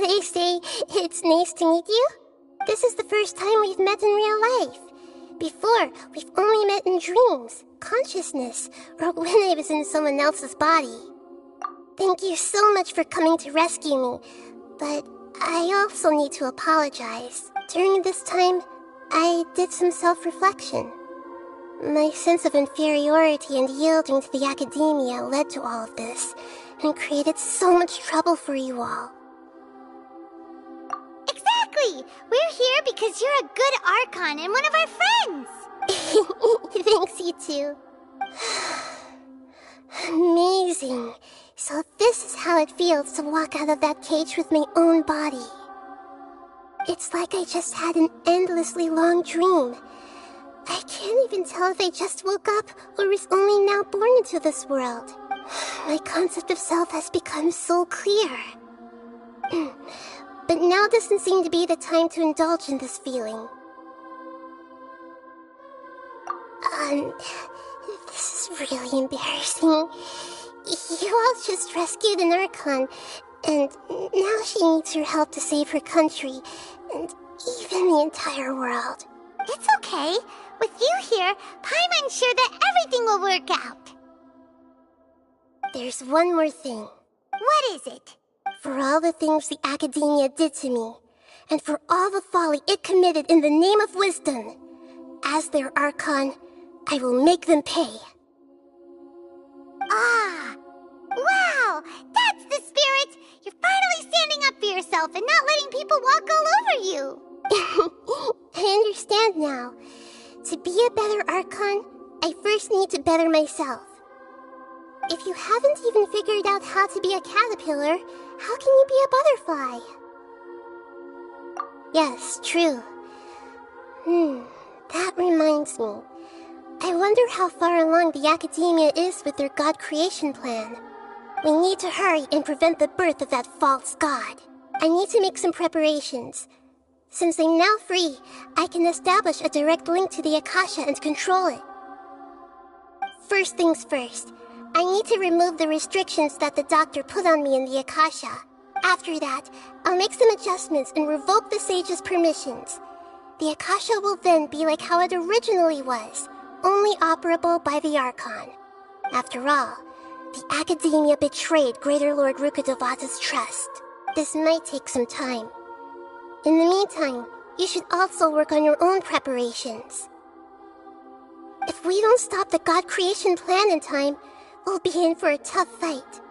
they say, it's nice to meet you. This is the first time we've met in real life. Before, we've only met in dreams, consciousness, or when I was in someone else's body. Thank you so much for coming to rescue me, but I also need to apologize. During this time, I did some self-reflection. My sense of inferiority and yielding to the academia led to all of this, and created so much trouble for you all. Exactly! We're here because you're a good Archon and one of our friends! Thanks, you too. Amazing. So this is how it feels to walk out of that cage with my own body. It's like I just had an endlessly long dream. I can't even tell if I just woke up or was only now born into this world. My concept of self has become so clear. But now doesn't seem to be the time to indulge in this feeling. This is really embarrassing. You all just rescued an Archon, and now she needs your help to save her country, and even the entire world. It's okay. With you here, Paimon's sure that everything will work out. There's one more thing. What is it? For all the things the academia did to me, and for all the folly it committed in the name of wisdom, as their Archon, I will make them pay. Ah! Wow! That's the spirit! You're finally standing up for yourself and not letting people walk all over you! I understand now. To be a better Archon, I first need to better myself. If you haven't even figured out how to be a caterpillar, how can you be a butterfly? Yes, true. That reminds me. I wonder how far along the academia is with their god creation plan. We need to hurry and prevent the birth of that false god. I need to make some preparations. Since I'm now free, I can establish a direct link to the Akasha and control it. First things first, I need to remove the restrictions that the doctor put on me in the Akasha. After that, I'll make some adjustments and revoke the sage's permissions. The Akasha will then be like how it originally was, only operable by the Archon. After all, the academia betrayed Greater Lord Rukkhadevata's trust. This might take some time. In the meantime, you should also work on your own preparations. If we don't stop the god creation plan in time, we'll be in for a tough fight.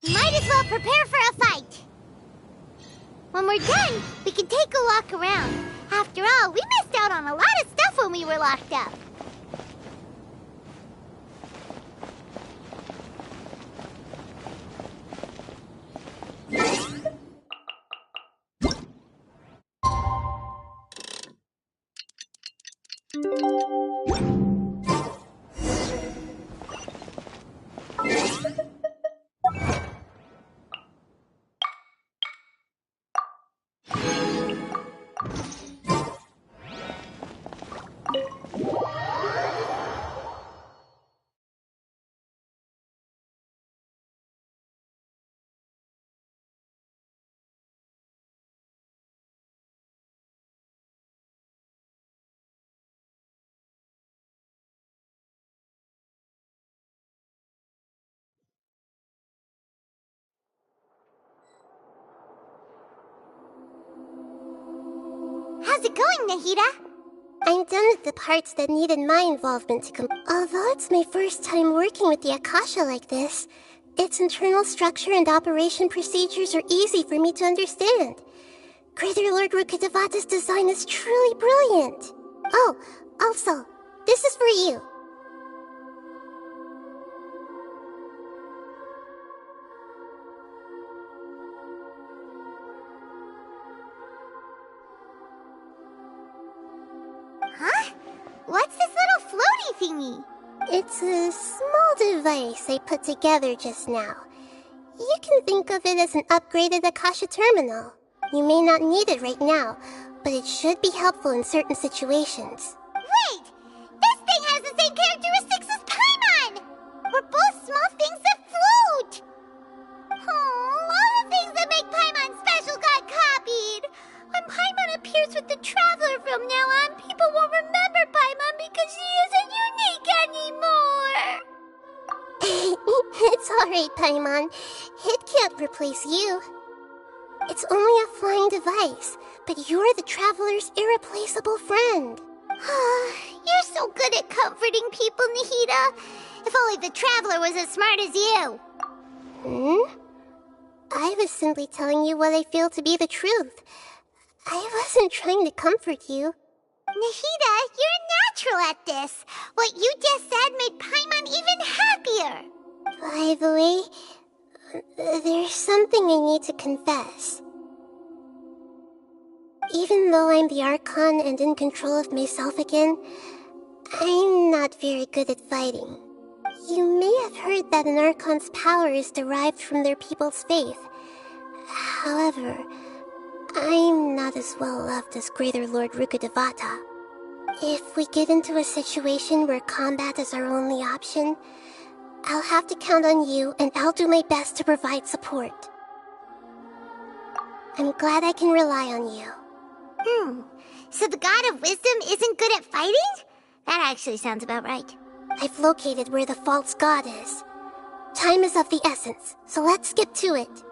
Might as well prepare for a fight. When we're done, we can take a walk around. After all, we missed out on a lot of stuff when we were locked up. How's it going, Nahida? I'm done with the parts that needed my involvement to Although it's my first time working with the Akasha like this, Its internal structure and operation procedures are easy for me to understand. Greater Lord Rukkhadevata's design is truly brilliant. Oh, also, this is for you. Huh? What's this little floaty thingy? It's a small device I put together just now. You can think of it as an upgraded Akasha terminal. You may not need it right now, but it should be helpful in certain situations. Wait! This thing has the same characteristics as Paimon! We're both small things that float! Oh, all the things that make Paimon special got copied! When Paimon appears with the Traveler from now on, people won't remember Paimon because she isn't unique anymore! It's alright, Paimon. It can't replace you. It's only a flying device, but you're the Traveler's irreplaceable friend. You're so good at comforting people, Nahida. If only the Traveler was as smart as you. I was simply telling you what I feel to be the truth. I wasn't trying to comfort you. Nahida, you're natural at this. What you just said made Paimon even happier. By the way, there's something I need to confess. Even though I'm the Archon and in control of myself again, I'm not very good at fighting. You may have heard that an Archon's power is derived from their people's faith. However, I'm not as well loved as Greater Lord Rukkhadevata. If we get into a situation where combat is our only option, I'll have to count on you, and I'll do my best to provide support. I'm glad I can rely on you. So the God of Wisdom isn't good at fighting? That actually sounds about right. I've located where the false god is. Time is of the essence, so let's get to it.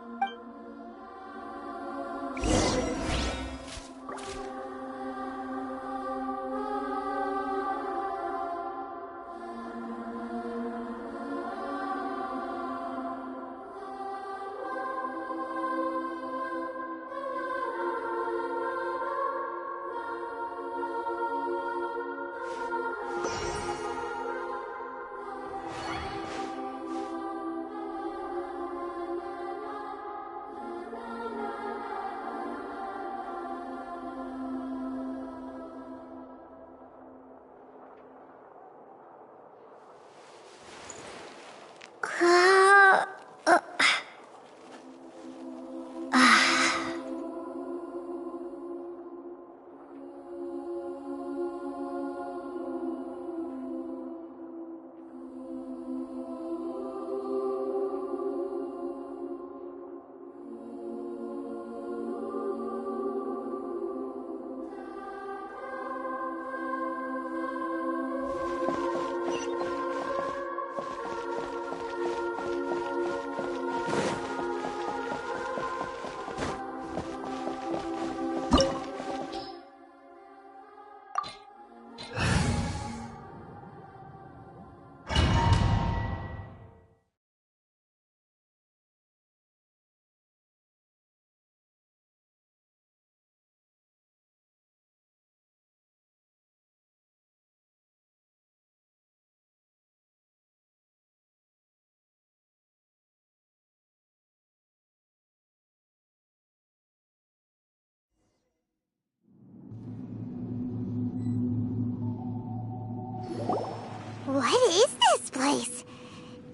What is this place?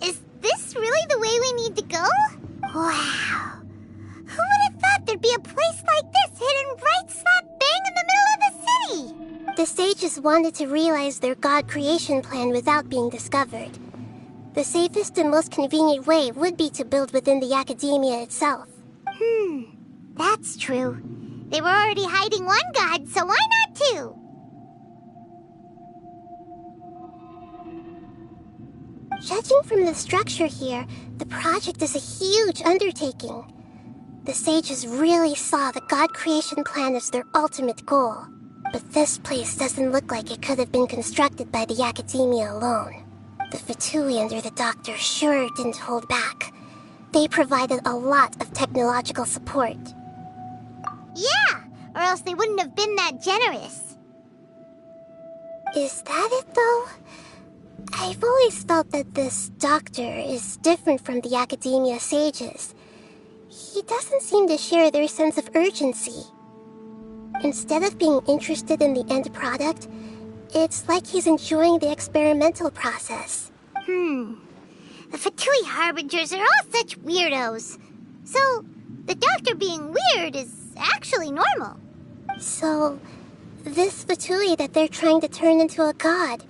Is this really the way we need to go? Wow. Who would have thought there'd be a place like this hidden right slap bang in the middle of the city? The sages wanted to realize their god creation plan without being discovered. The safest and most convenient way would be to build within the academia itself. That's true. They were already hiding one god, so why not two? Judging from the structure here, the project is a huge undertaking. The sages really saw the god creation plan as their ultimate goal. But this place doesn't look like it could have been constructed by the academia alone. The Fatui under the doctor sure didn't hold back. They provided a lot of technological support. Yeah, or else they wouldn't have been that generous. Is that it, though? I've always felt that this doctor is different from the academia sages. He doesn't seem to share their sense of urgency. Instead of being interested in the end product, it's like he's enjoying the experimental process. The Fatui Harbingers are all such weirdos. So, the doctor being weird is actually normal. So, this Fatui that they're trying to turn into a god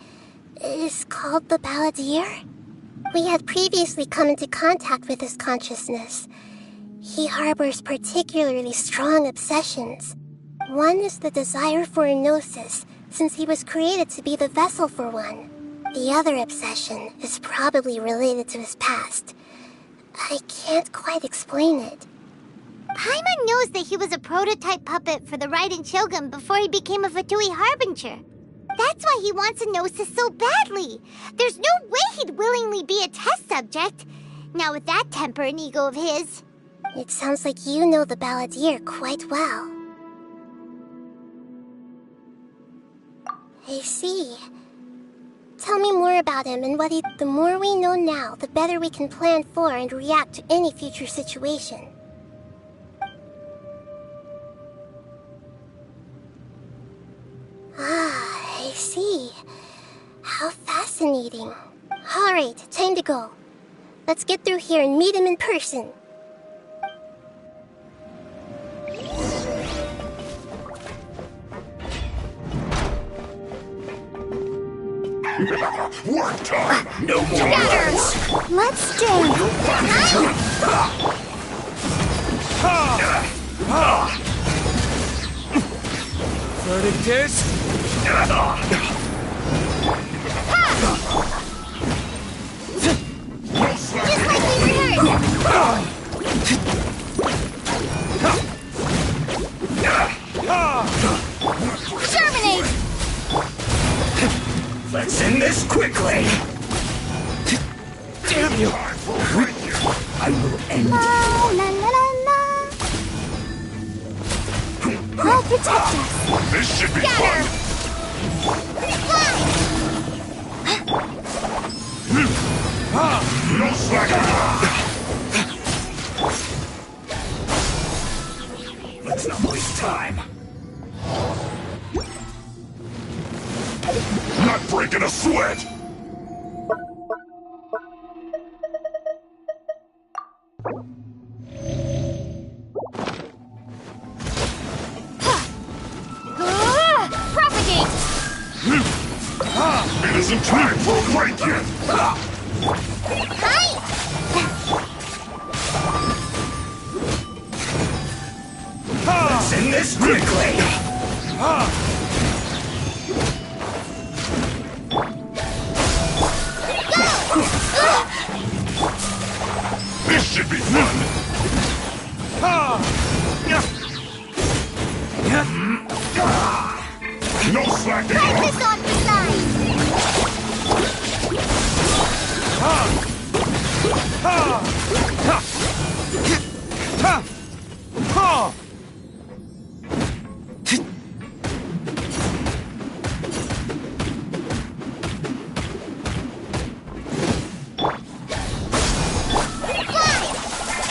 is called the Balladeer? We had previously come into contact with his consciousness. He harbors particularly strong obsessions. One is the desire for a gnosis, since he was created to be the vessel for one. The other obsession is probably related to his past. I can't quite explain it. Paimon knows that he was a prototype puppet for the Raiden Shogun before he became a Fatui Harbinger. That's why he wants a gnosis so badly. There's no way he'd willingly be a test subject. Now with that temper and ego of his. It sounds like you know the Balladeer quite well. I see. Tell me more about him and what he... The more we know now, the better we can plan for and react to any future situation. Ah, I see. How fascinating. Alright, time to go. Let's get through here and meet him in person. Work time! No more work! Let's do. Verdict is... Just like we rehearsed. Terminate. Let's end this quickly! Damn you! I will end Oh, la la la la. I'll protect us. this should be Scatter. fun! No slacking! Let's not waste time. Not breaking a sweat! Propagate. It isn't time for a break yet! Hi. Let's end this quickly! This should be fun! No slacking Try off! this on the side.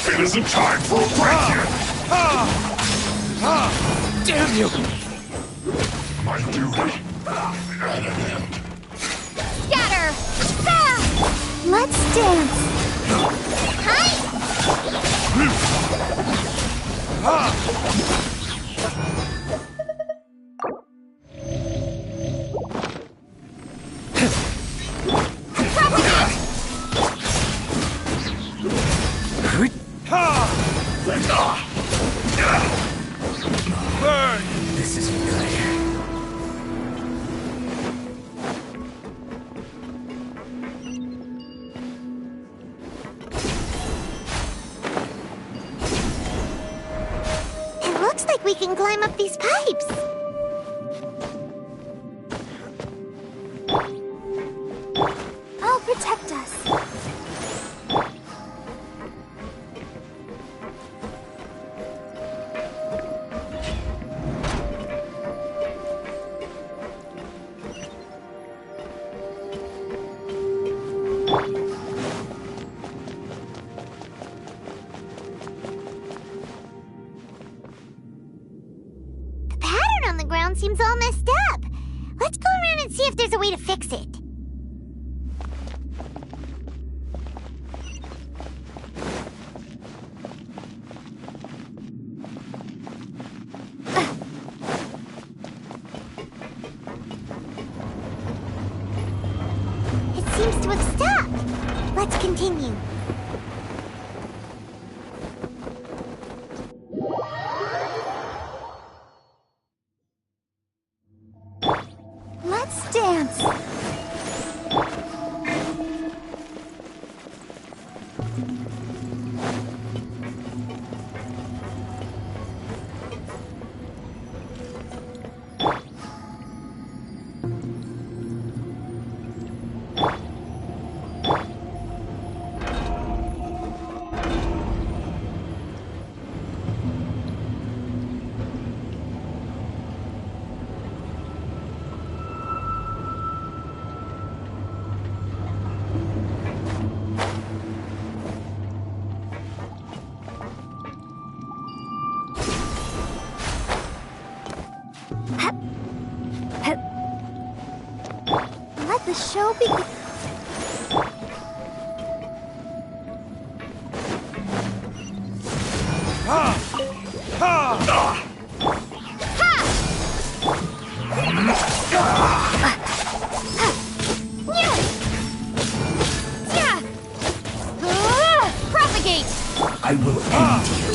It isn't time for a break yet! Damn you! My duty at an end. Scatter. Let's dance. Hi. Burn! This is good. It looks like we can climb up these pipes. I'll protect us. if there's a way to fix it. It seems to have stopped. Let's continue. Let's dance. Let the show begin. Propagate! I will end you.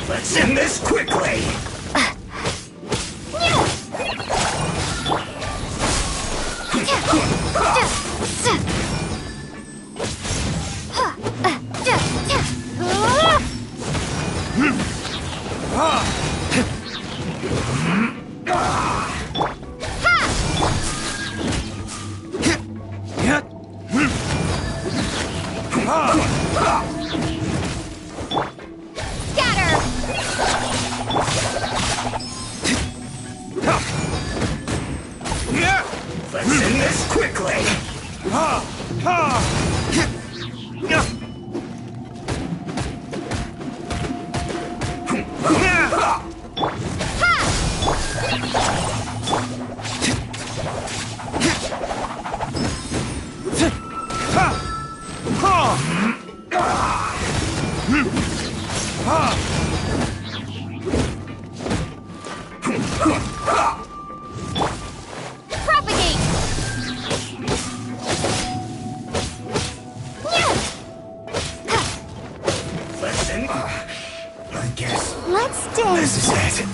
Let's end this quickly. Let's end this quickly. Propagate! Let's end. I guess Let's dance. this is it.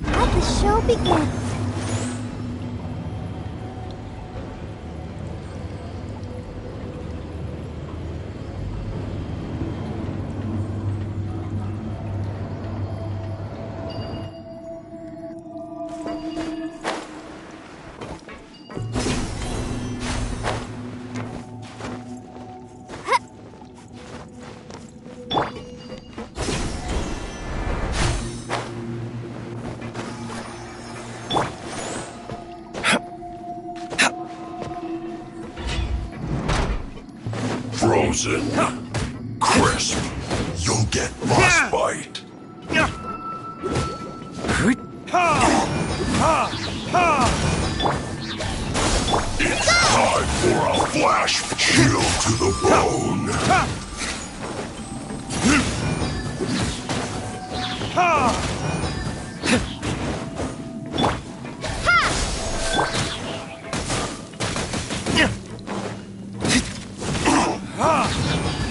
Let the show begin. Frozen. Crisp. You'll get frostbite. It's time for a flash chill to the bone.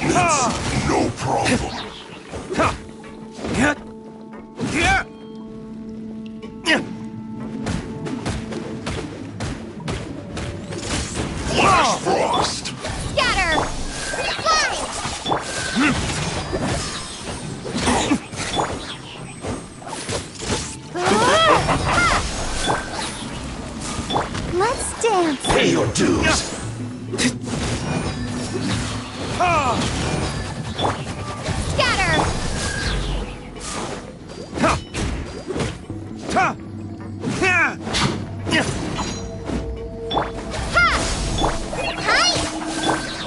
It's no problem. Flash frost. Scatter! dance! Pay your dues! Scatter! Hi!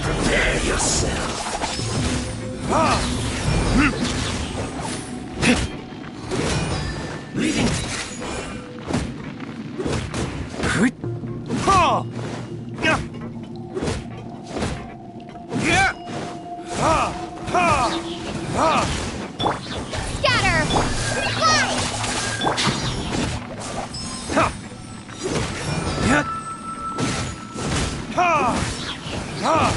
Prepare yourself. Leading. Scatter! Fly!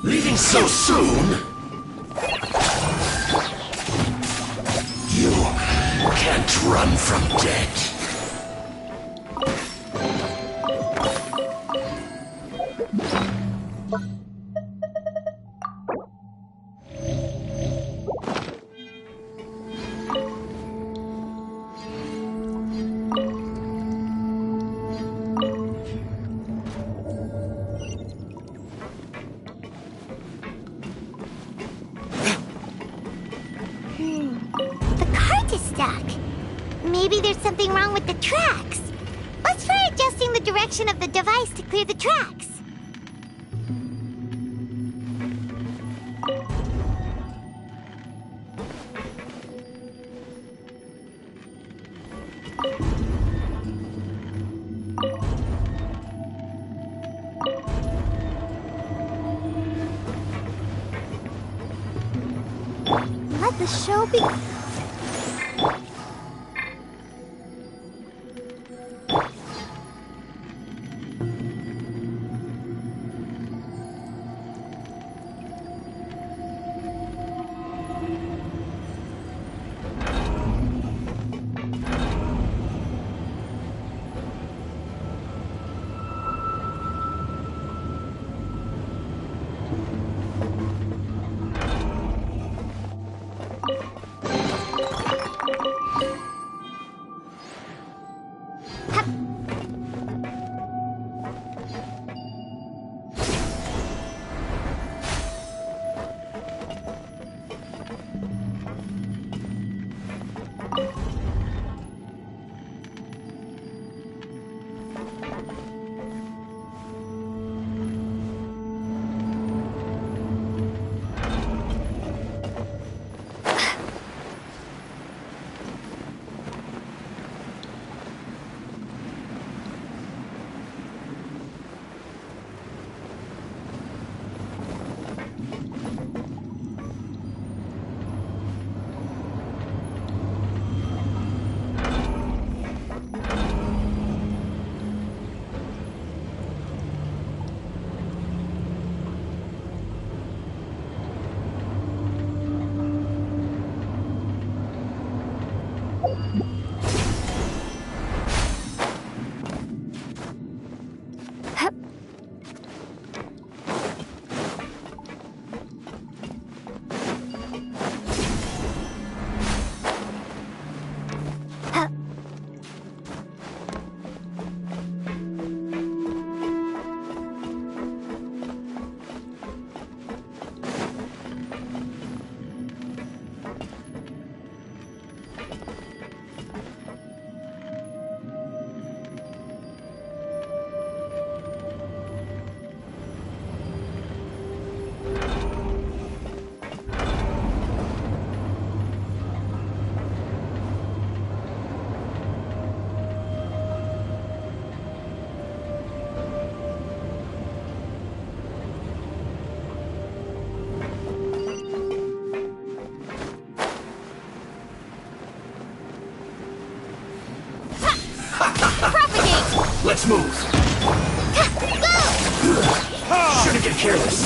Leaving so soon? You can't run from death. The cart is stuck. Maybe there's something wrong with the tracks. Let's try adjusting the direction of the device to clear the tracks. Let the show be... Let's move. Shouldn't get careless.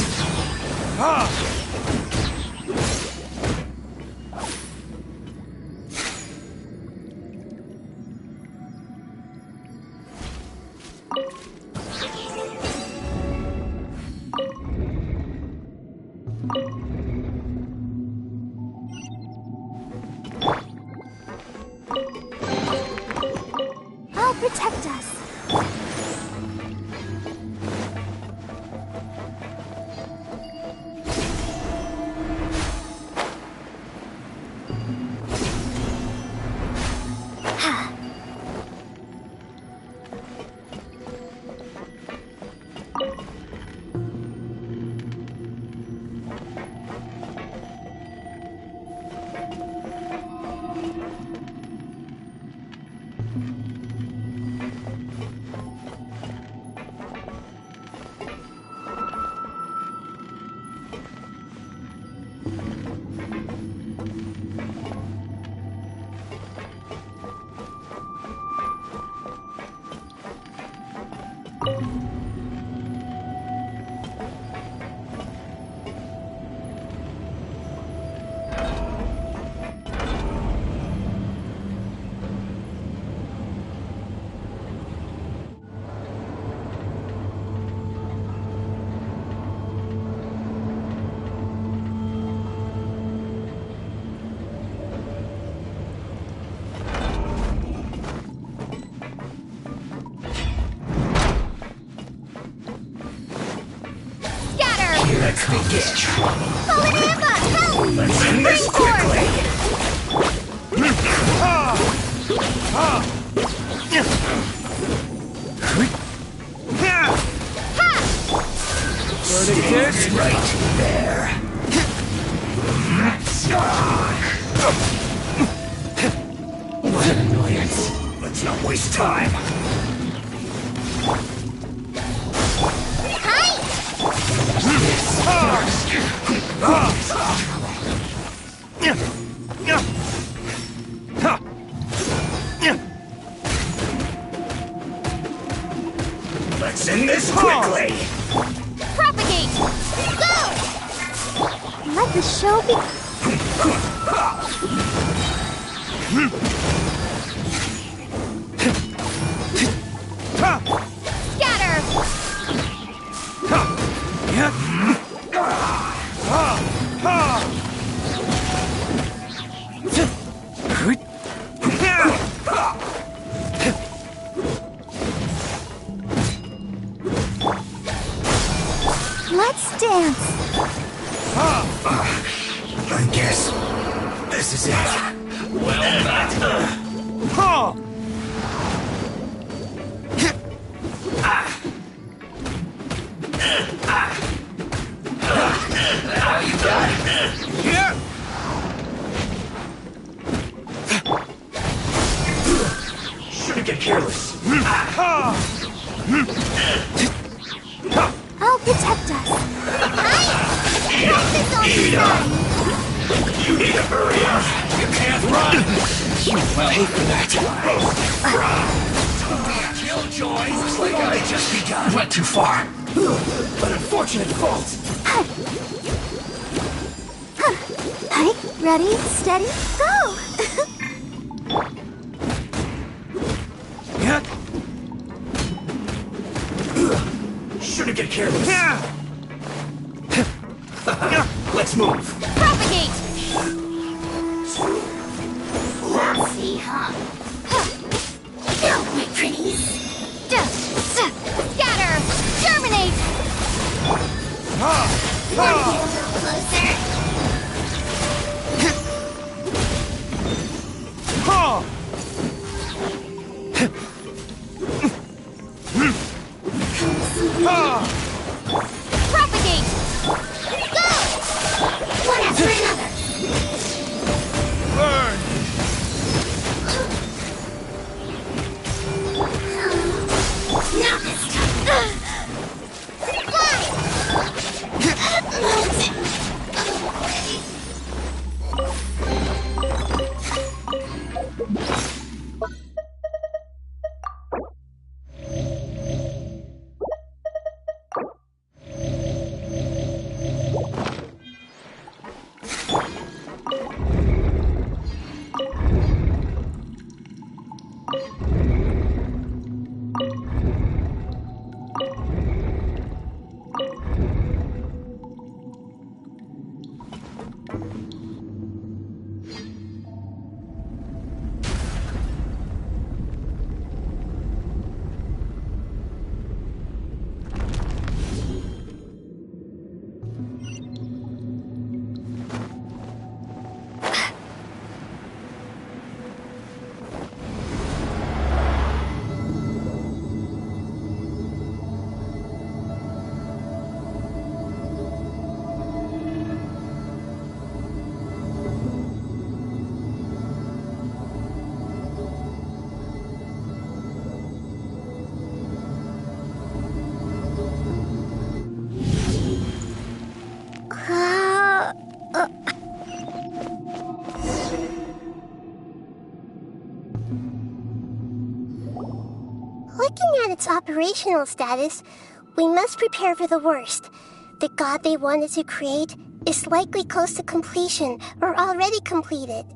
this trouble. Fallen ambush! Help! Let's end this quickly. Verdict Right there. What an annoyance. Let's not waste time. Hi! Let's end this quickly. Propagate! Go! Let the show be... Scatter! Let's dance! I guess this is it. Well met. Shouldn't get careless. I'll protect us. Practice on Eat the up. side. You need to hurry up. You can't run. You will pay for that. Killjoy. Looks like I just begun. Went too far. An unfortunate fault. Hi, ready, steady, go! Shouldn't get careless. Let's move. Propagate! Let's see, huh? Go, my pretties. Scatter! Germinate! Wanna get a little closer? Propagate! Go! One after another. Burn! Not this time. Fly! Looking at its operational status, we must prepare for the worst. The god they wanted to create is likely close to completion or already completed.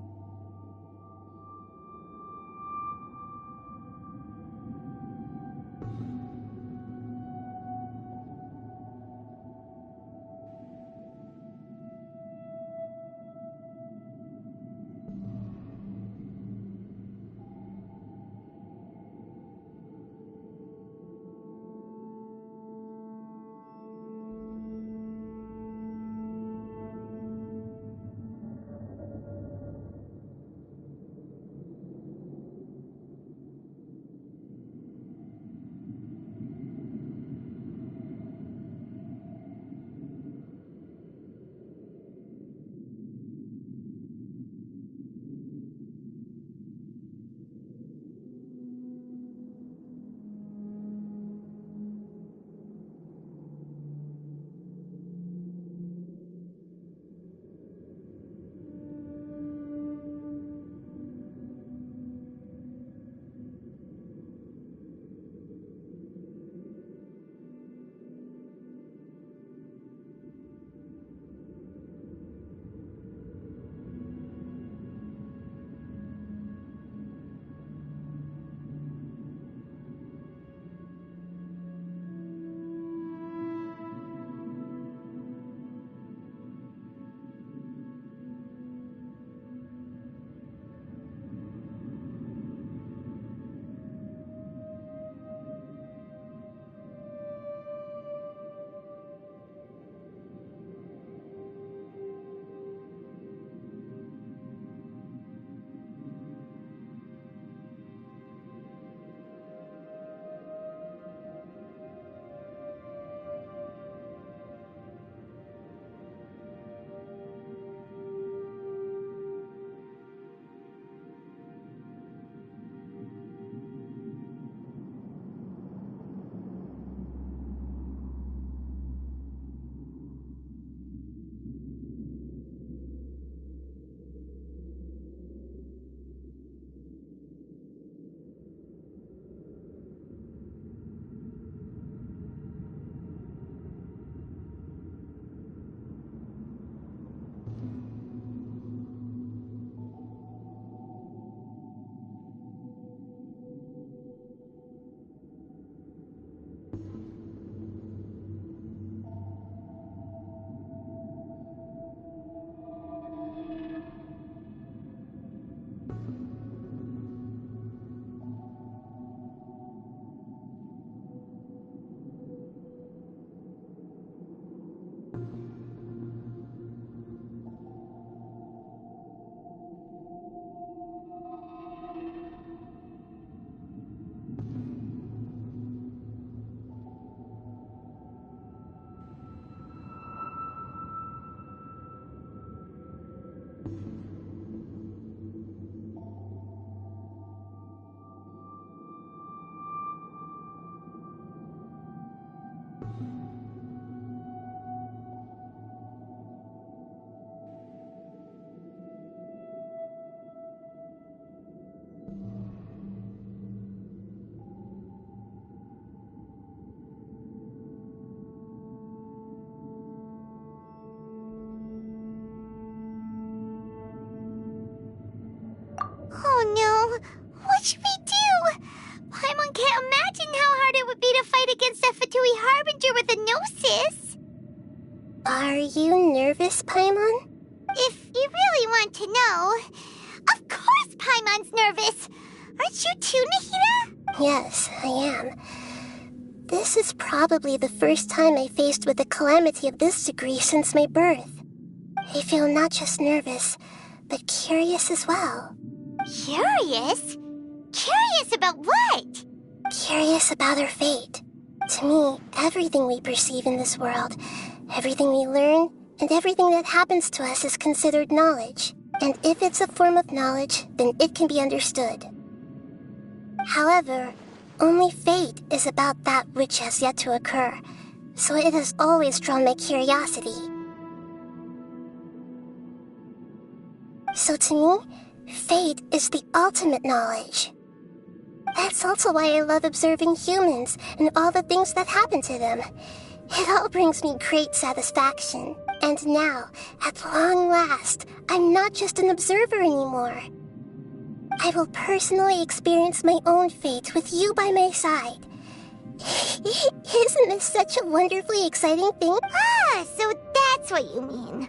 you nervous, Paimon? If you really want to know, of course Paimon's nervous! Aren't you too, Nahida? Yes, I am. This is probably the first time I faced with a calamity of this degree since my birth. I feel not just nervous, but curious as well. Curious? Curious about what? Curious about our fate. To me, everything we perceive in this world, everything we learn, and everything that happens to us is considered knowledge. And if it's a form of knowledge, then it can be understood. However, only fate is about that which has yet to occur, so it has always drawn my curiosity. So to me, fate is the ultimate knowledge. That's also why I love observing humans and all the things that happen to them. It all brings me great satisfaction. And now, at long last, I'm not just an observer anymore. I will personally experience my own fate with you by my side. Isn't this such a wonderfully exciting thing? Ah, so that's what you mean.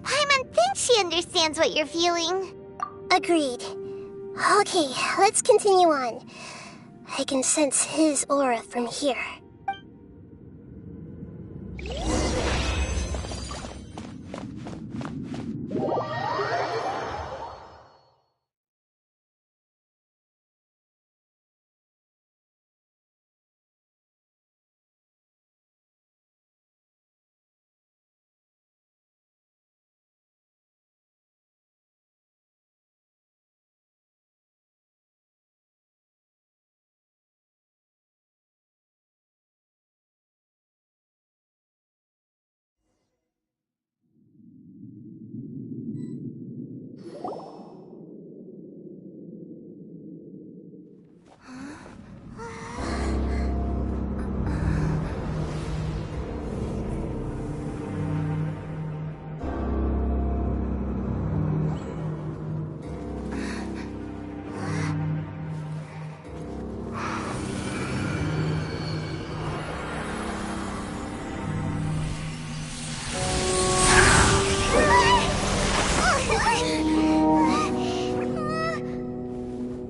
Paimon thinks she understands what you're feeling. Agreed. Okay, let's continue on. I can sense his aura from here.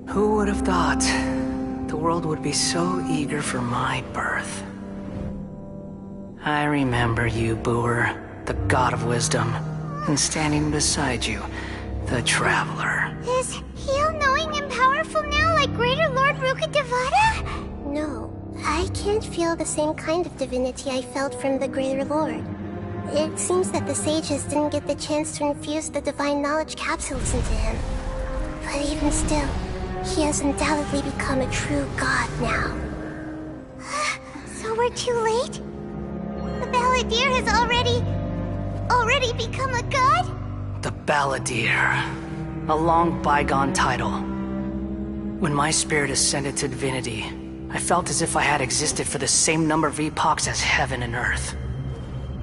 Who would have thought the world would be so eager for my birth? I remember you, Booer, the god of wisdom, and standing beside you, the traveler. Is he all-knowing and powerful now like Greater Lord Rukkhadevata? No, I can't feel the same kind of divinity I felt from the Greater Lord. It seems that the sages didn't get the chance to infuse the divine knowledge capsules into him. But even still, he has undoubtedly become a true god now. So we're too late? The Balladeer has already become a god? The Balladeer. A long bygone title. When my spirit ascended to divinity, I felt as if I had existed for the same number of epochs as heaven and earth.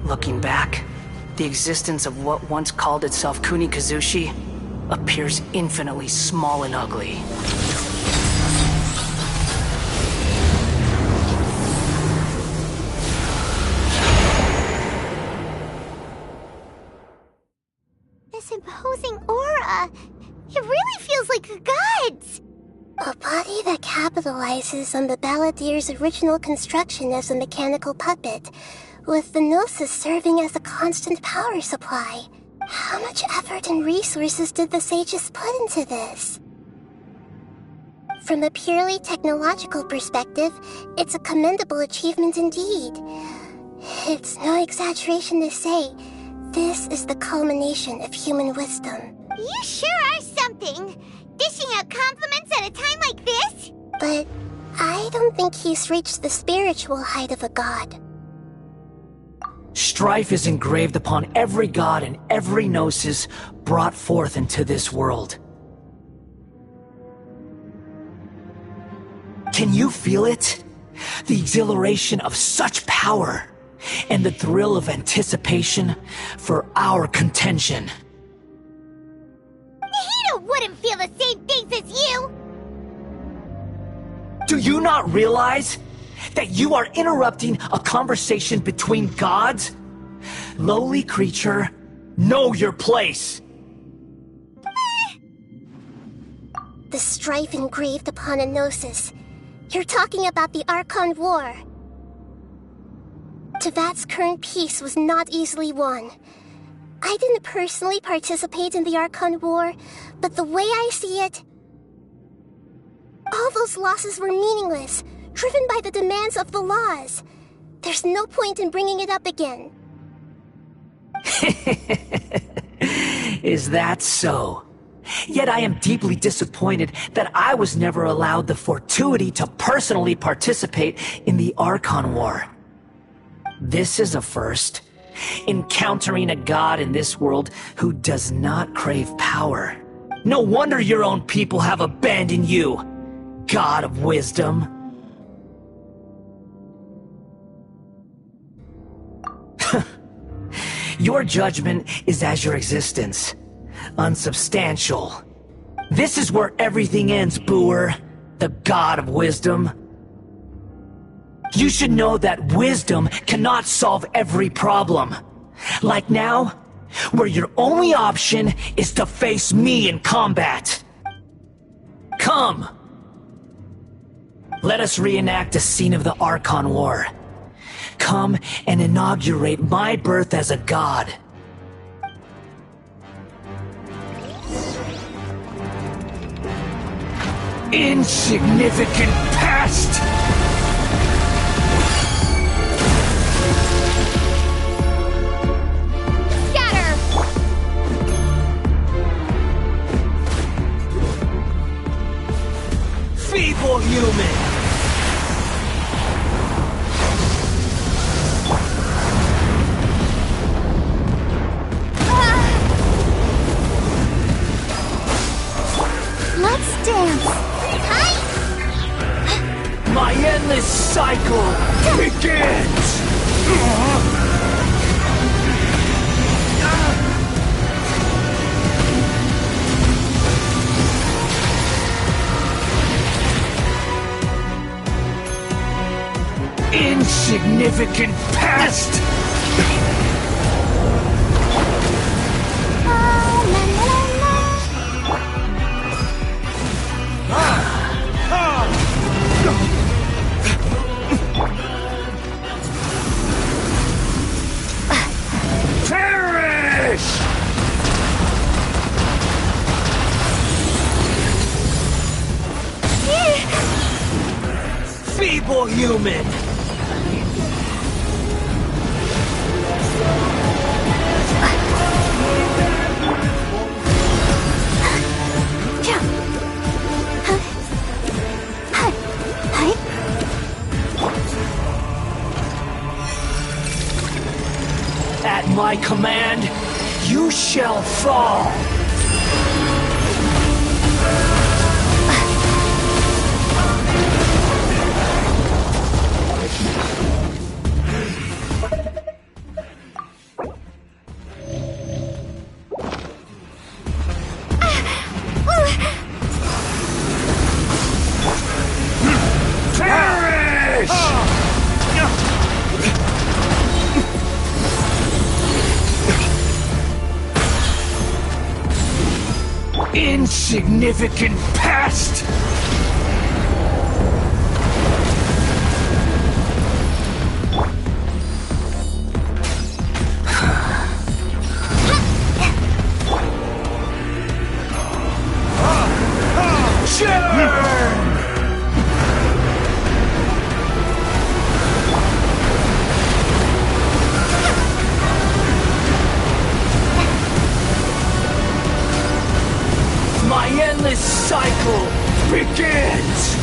Looking back, the existence of what once called itself Kunikazushi appears infinitely small and ugly. This imposing aura, it really feels like the gods! A body that capitalizes on the Balladeer's original construction as a mechanical puppet, with the Gnosis serving as a constant power supply. How much effort and resources did the sages put into this? From a purely technological perspective, it's a commendable achievement indeed. It's no exaggeration to say, this is the culmination of human wisdom. You sure are something! Dishing out compliments at a time like this? But I don't think he's reached the spiritual height of a god. Strife is engraved upon every god and every gnosis brought forth into this world. Can you feel it? The exhilaration of such power, and the thrill of anticipation for our contention. Nahida wouldn't feel the same things as you! Do you not realize that you are interrupting a conversation between gods? Lowly creature, know your place! The strife engraved upon a gnosis. You're talking about the Archon War. Tevat's current peace was not easily won. I didn't personally participate in the Archon War, but the way I see it, all those losses were meaningless, driven by the demands of the laws. There's no point in bringing it up again. Is that so? Yet I am deeply disappointed that I was never allowed the fortuity to personally participate in the Archon War. This is a first. Encountering a god in this world who does not crave power. No wonder your own people have abandoned you, God of Wisdom. Your judgment is as your existence. Unsubstantial. This is where everything ends, Booer, the God of Wisdom. You should know that wisdom cannot solve every problem. Like now, where your only option is to face me in combat. Come! Let us reenact a scene of the Archon War. Come and inaugurate my birth as a god. Insignificant past! Scatter! Feeble human! Let's dance! My endless cycle begins! Insignificant past! Perish! Feeble human! At my command, you shall fall! Perish! Insignificant past! My endless cycle begins!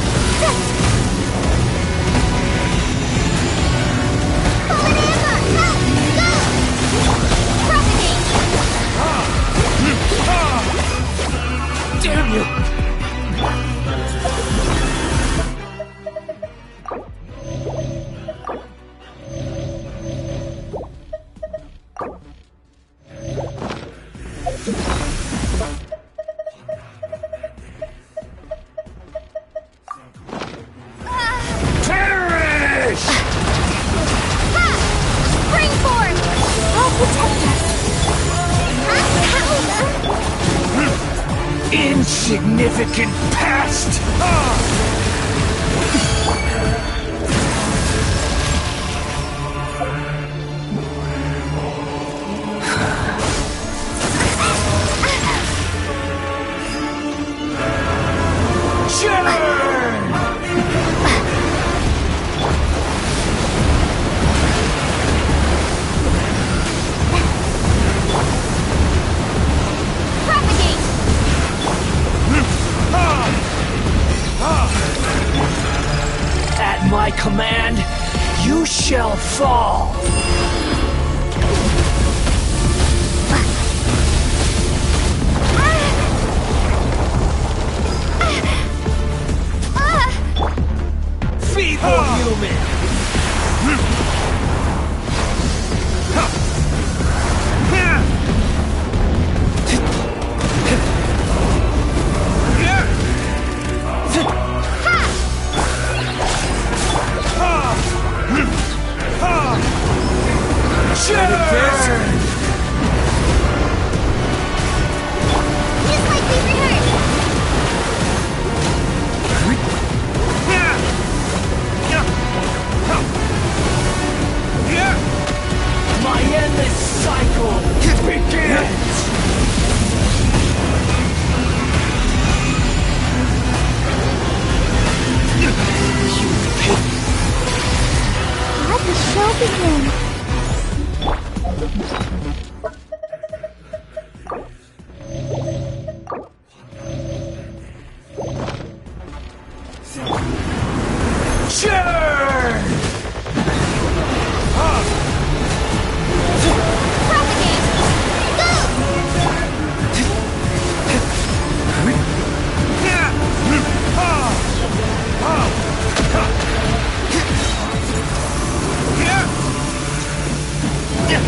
Damn you! Insignificant pest! At my command, you shall fall. Feeble human! My endless cycle begins! Let the show begin.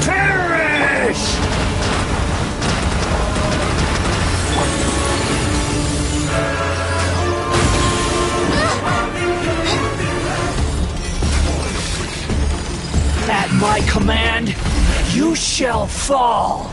Perish! At my command, you shall fall.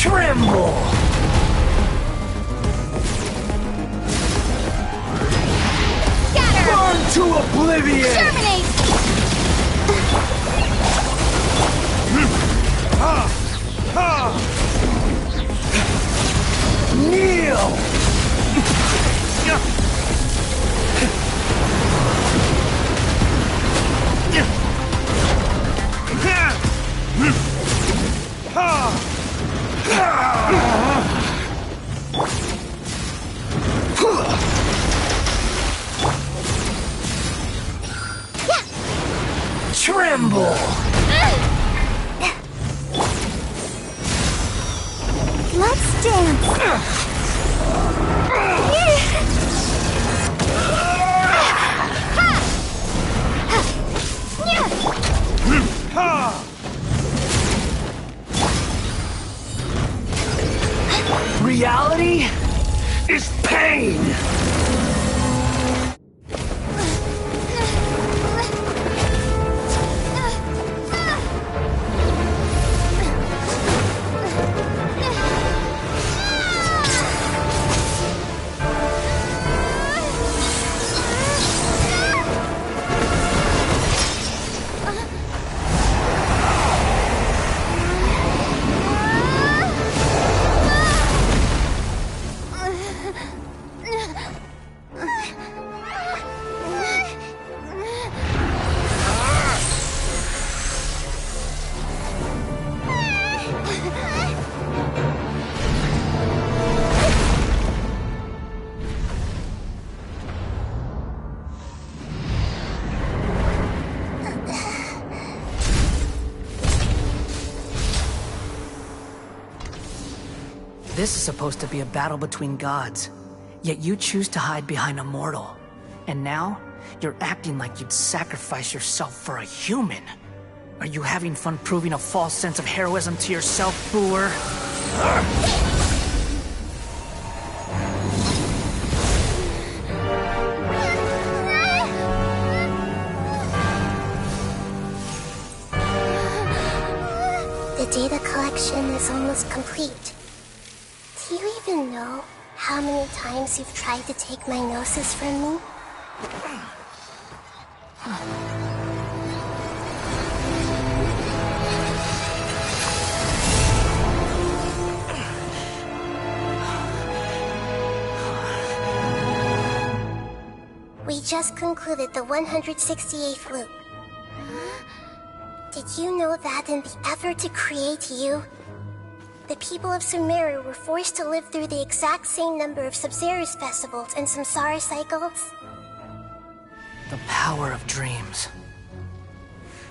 Tremble! Scatter! Burn to oblivion! Terminate! Kneel! Tremble! Let's dance! Reality is pain! This is supposed to be a battle between gods, yet you choose to hide behind a mortal. And now, you're acting like you'd sacrifice yourself for a human. Are you having fun proving a false sense of heroism to yourself, booer? The data collection is almost complete. Do you even know how many times you've tried to take my gnosis from me? We just concluded the 168th loop. Did you know that in the effort to create you, the people of Sumeru were forced to live through the exact same number of Sub-Zerus festivals and samsara cycles? The power of dreams.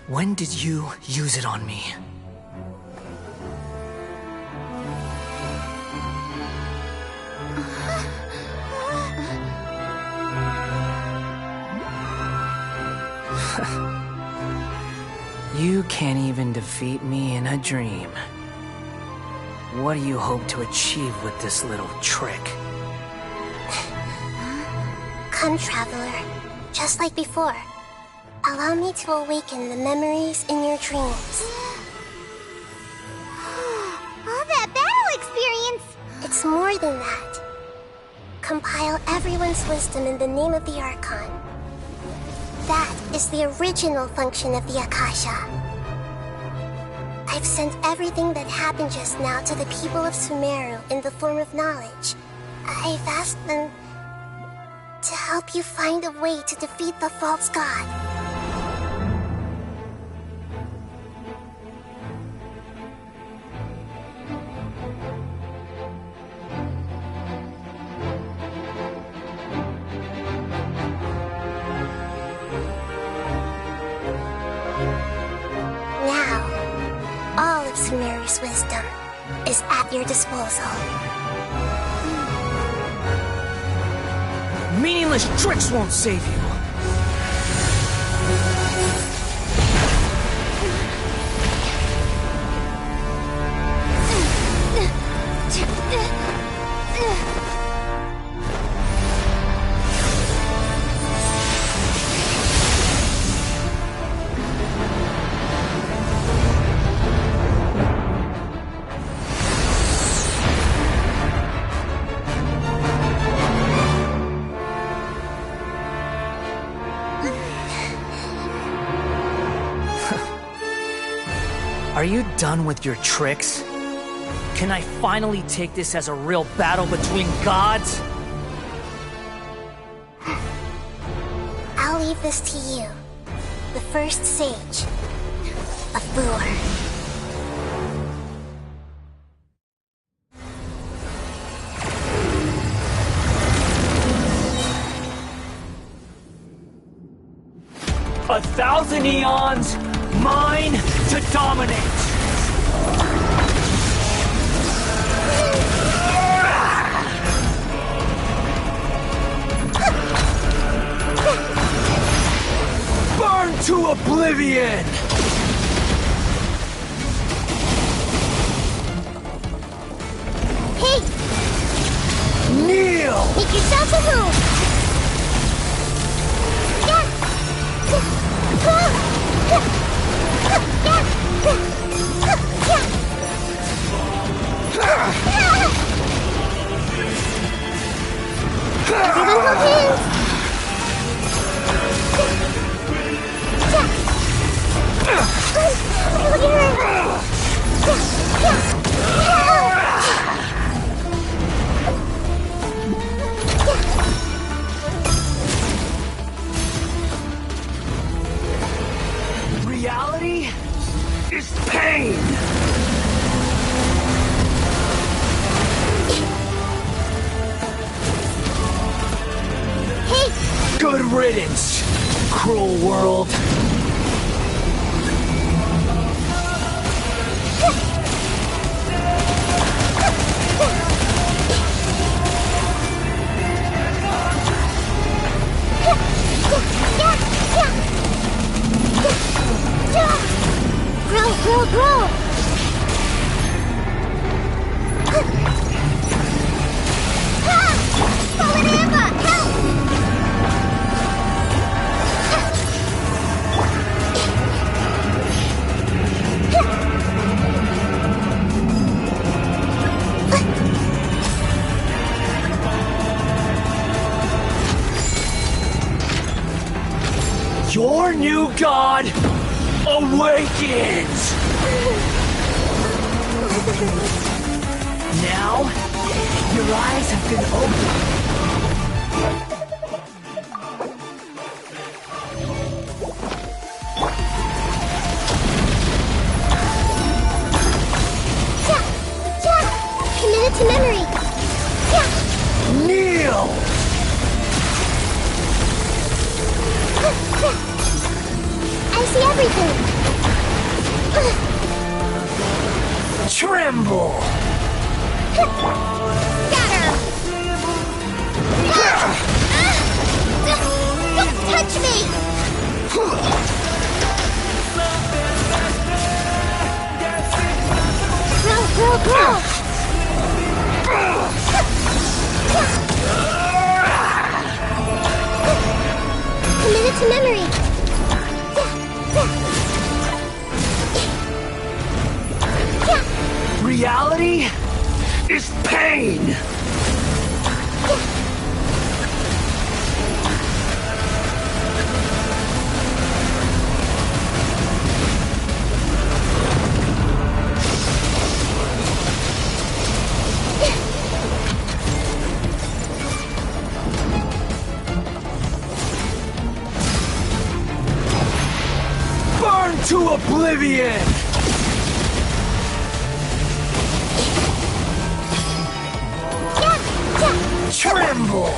When did you use it on me? You can't even defeat me in a dream. What do you hope to achieve with this little trick? Come, Traveler. Just like before. Allow me to awaken the memories in your dreams. All that battle experience! It's more than that. Compile everyone's wisdom in the name of the Archon. That is the original function of the Akasha. I've sent everything that happened just now to the people of Sumeru in the form of knowledge. I've asked them to help you find a way to defeat the false god. Sumeru's wisdom is at your disposal. Meaningless tricks won't save you! Are you done with your tricks? Can I finally take this as a real battle between gods? I'll leave this to you, the first sage of Boor. A thousand eons, mine to dominate! Burn to oblivion! Hey! Kneel! Make yourself a move! Everyone hold hands! Reality is pain! Good riddance, cruel world. God awakens! Now, your eyes have been opened. Committed to memory. Kneel! I see everything. Tremble! Scatter! Don't touch me! Grow! Committed to memory. Reality is pain! Burn to oblivion! Tremble!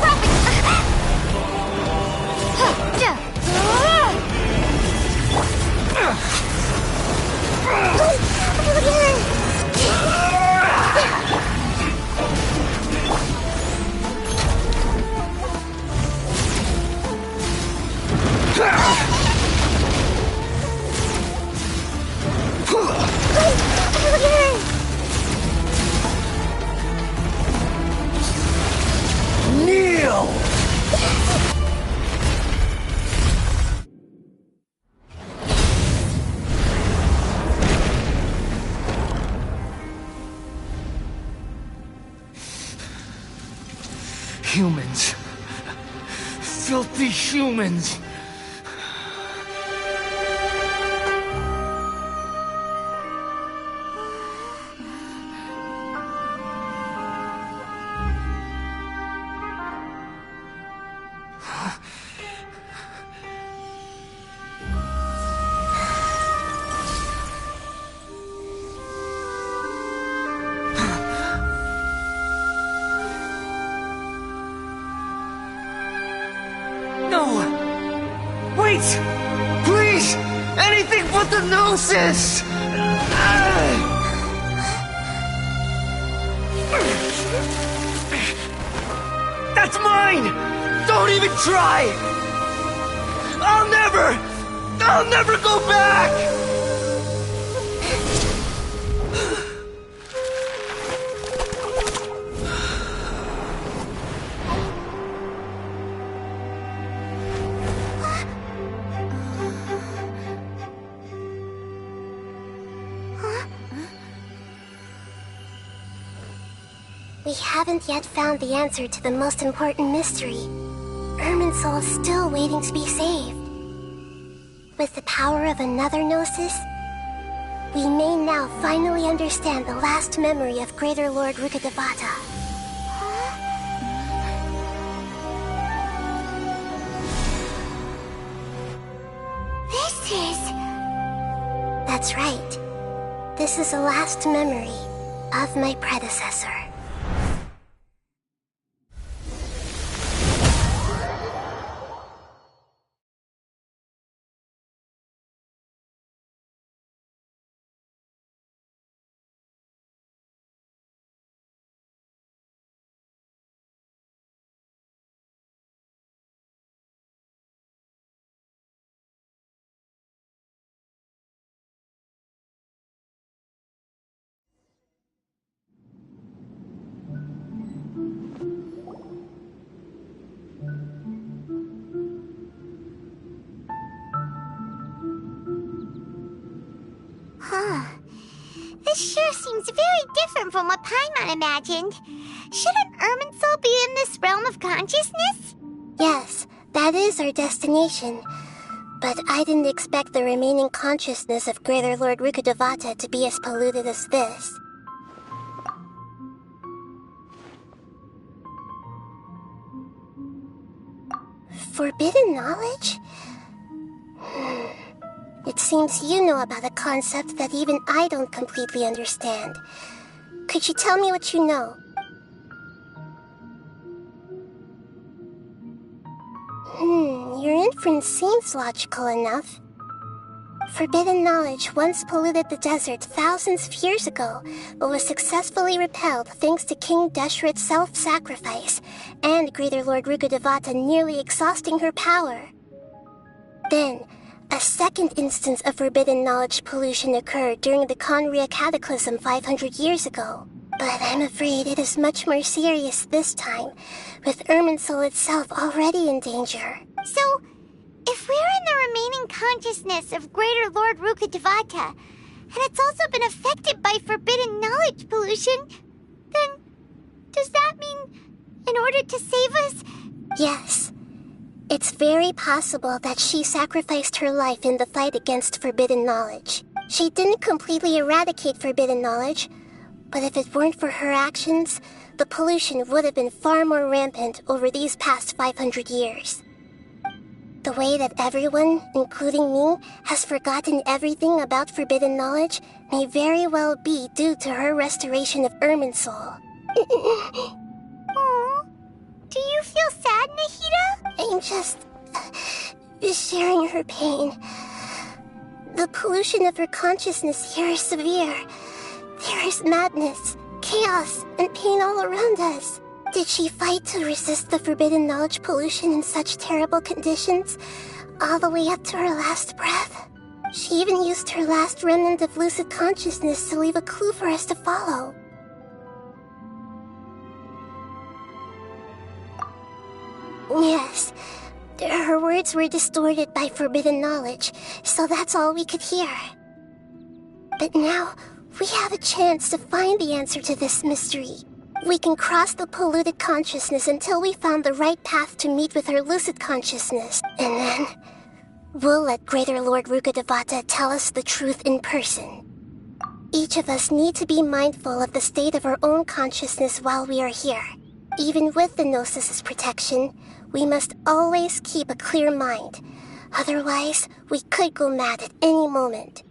Kneel! Humans. Filthy humans. Wait! Please! Anything but the gnosis! That's mine! Don't even try! I'll never go back! We haven't yet found the answer to the most important mystery. Irminsul is still waiting to be saved. With the power of another gnosis, we may now finally understand the last memory of Greater Lord Rukkhadevata. This is... That's right. This is the last memory of my predecessor. This sure seems very different from what Paimon imagined. Shouldn't Irminsul be in this realm of consciousness? Yes, that is our destination. But I didn't expect the remaining consciousness of Greater Lord Rukkhadevata to be as polluted as this. Forbidden knowledge? It seems you know about a concept that even I don't completely understand. Could you tell me what you know? Your inference seems logical enough. Forbidden knowledge once polluted the desert thousands of years ago, but was successfully repelled thanks to King Deshret's self-sacrifice, and Greater Lord Rukkhadevata nearly exhausting her power. Then, a second instance of forbidden knowledge pollution occurred during the Conria Cataclysm 500 years ago. But I'm afraid it is much more serious this time, with Irminsul itself already in danger. So, if we're in the remaining consciousness of Greater Lord Rukkhadevata, and it's also been affected by forbidden knowledge pollution, then does that mean in order to save us? Yes. It's very possible that she sacrificed her life in the fight against forbidden knowledge. She didn't completely eradicate forbidden knowledge, but if it weren't for her actions, the pollution would have been far more rampant over these past 500 years. The way that everyone, including me, has forgotten everything about forbidden knowledge may very well be due to her restoration of Irminsul. Aww. Do you feel sad, Nahida? I'm just sharing her pain. The pollution of her consciousness here is severe. There is madness, chaos, and pain all around us. Did she fight to resist the forbidden knowledge pollution in such terrible conditions, all the way up to her last breath? She even used her last remnant of lucid consciousness to leave a clue for us to follow. Yes, her words were distorted by forbidden knowledge, so that's all we could hear. But now, we have a chance to find the answer to this mystery. We can cross the polluted consciousness until we found the right path to meet with our lucid consciousness. And then, we'll let Greater Lord Rukkhadevata tell us the truth in person. Each of us need to be mindful of the state of our own consciousness while we are here. Even with the Gnosis' protection, we must always keep a clear mind. Otherwise, we could go mad at any moment.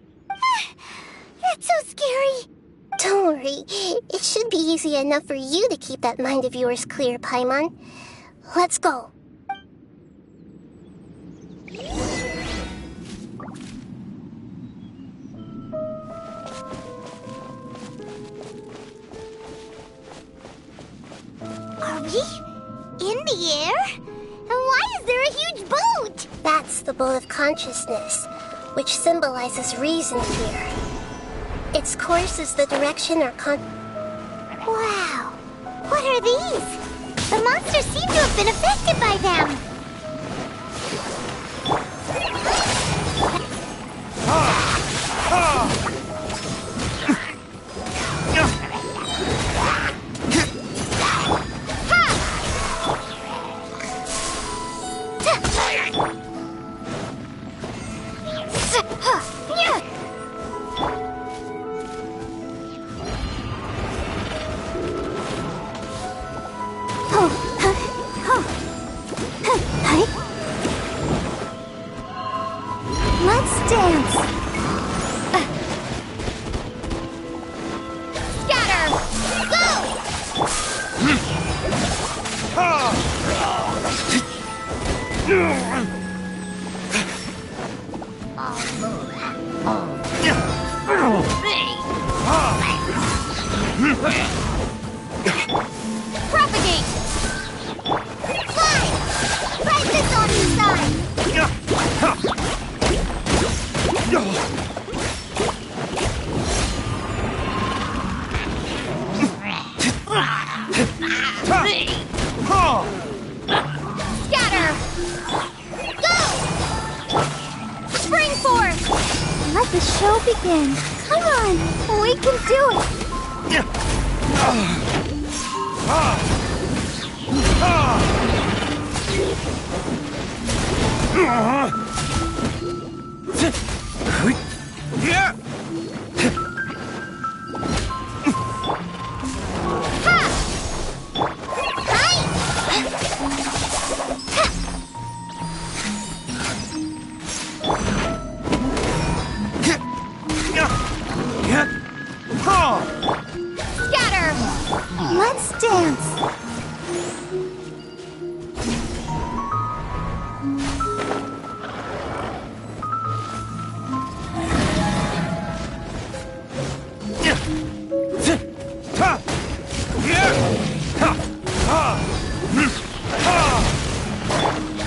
That's so scary. Don't worry, it should be easy enough for you to keep that mind of yours clear, Paimon. Let's go. Are we in the air? And why is there a huge boat? That's the boat of consciousness, which symbolizes reason here. Its course is the direction our Wow! What are these? The monsters seem to have been affected by them. Let's dance! Scatter! Go! Propagate! Fly! Try this on the side! Scatter! Go! Spring forth! Let the show begin. Come on, we can do it. Scatter! Let's dance!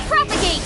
Propagate!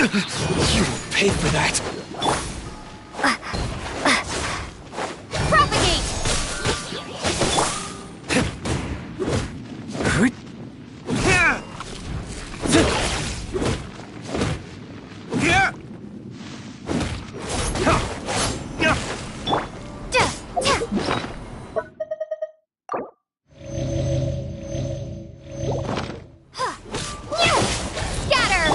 You will pay for that. Propagate! Scatter!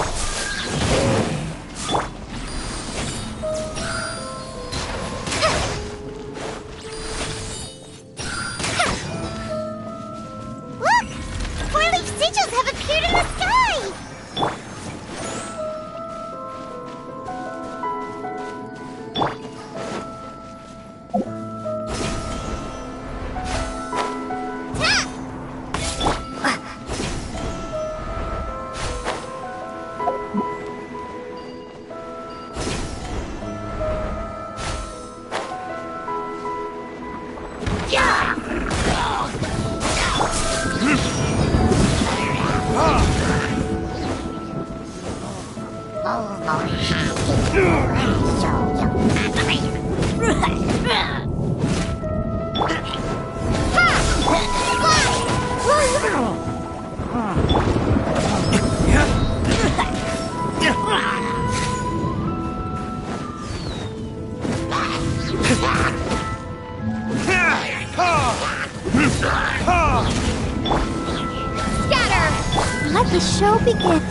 Let the show begin.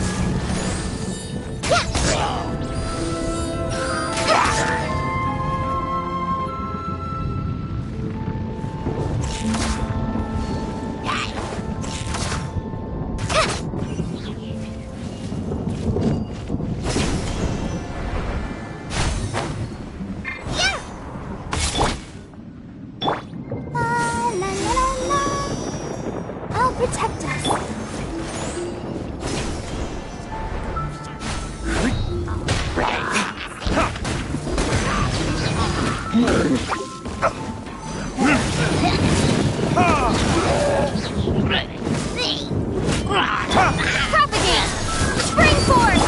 Protect us. Propagate! Spring force!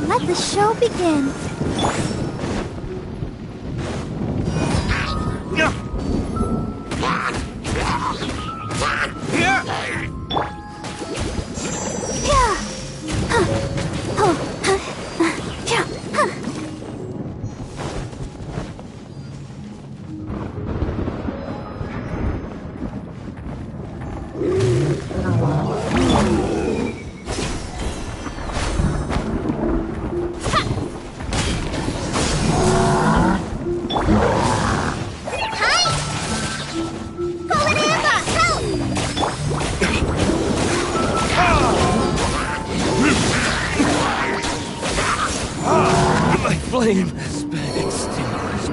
Let the show begin. Flame has been extinguished.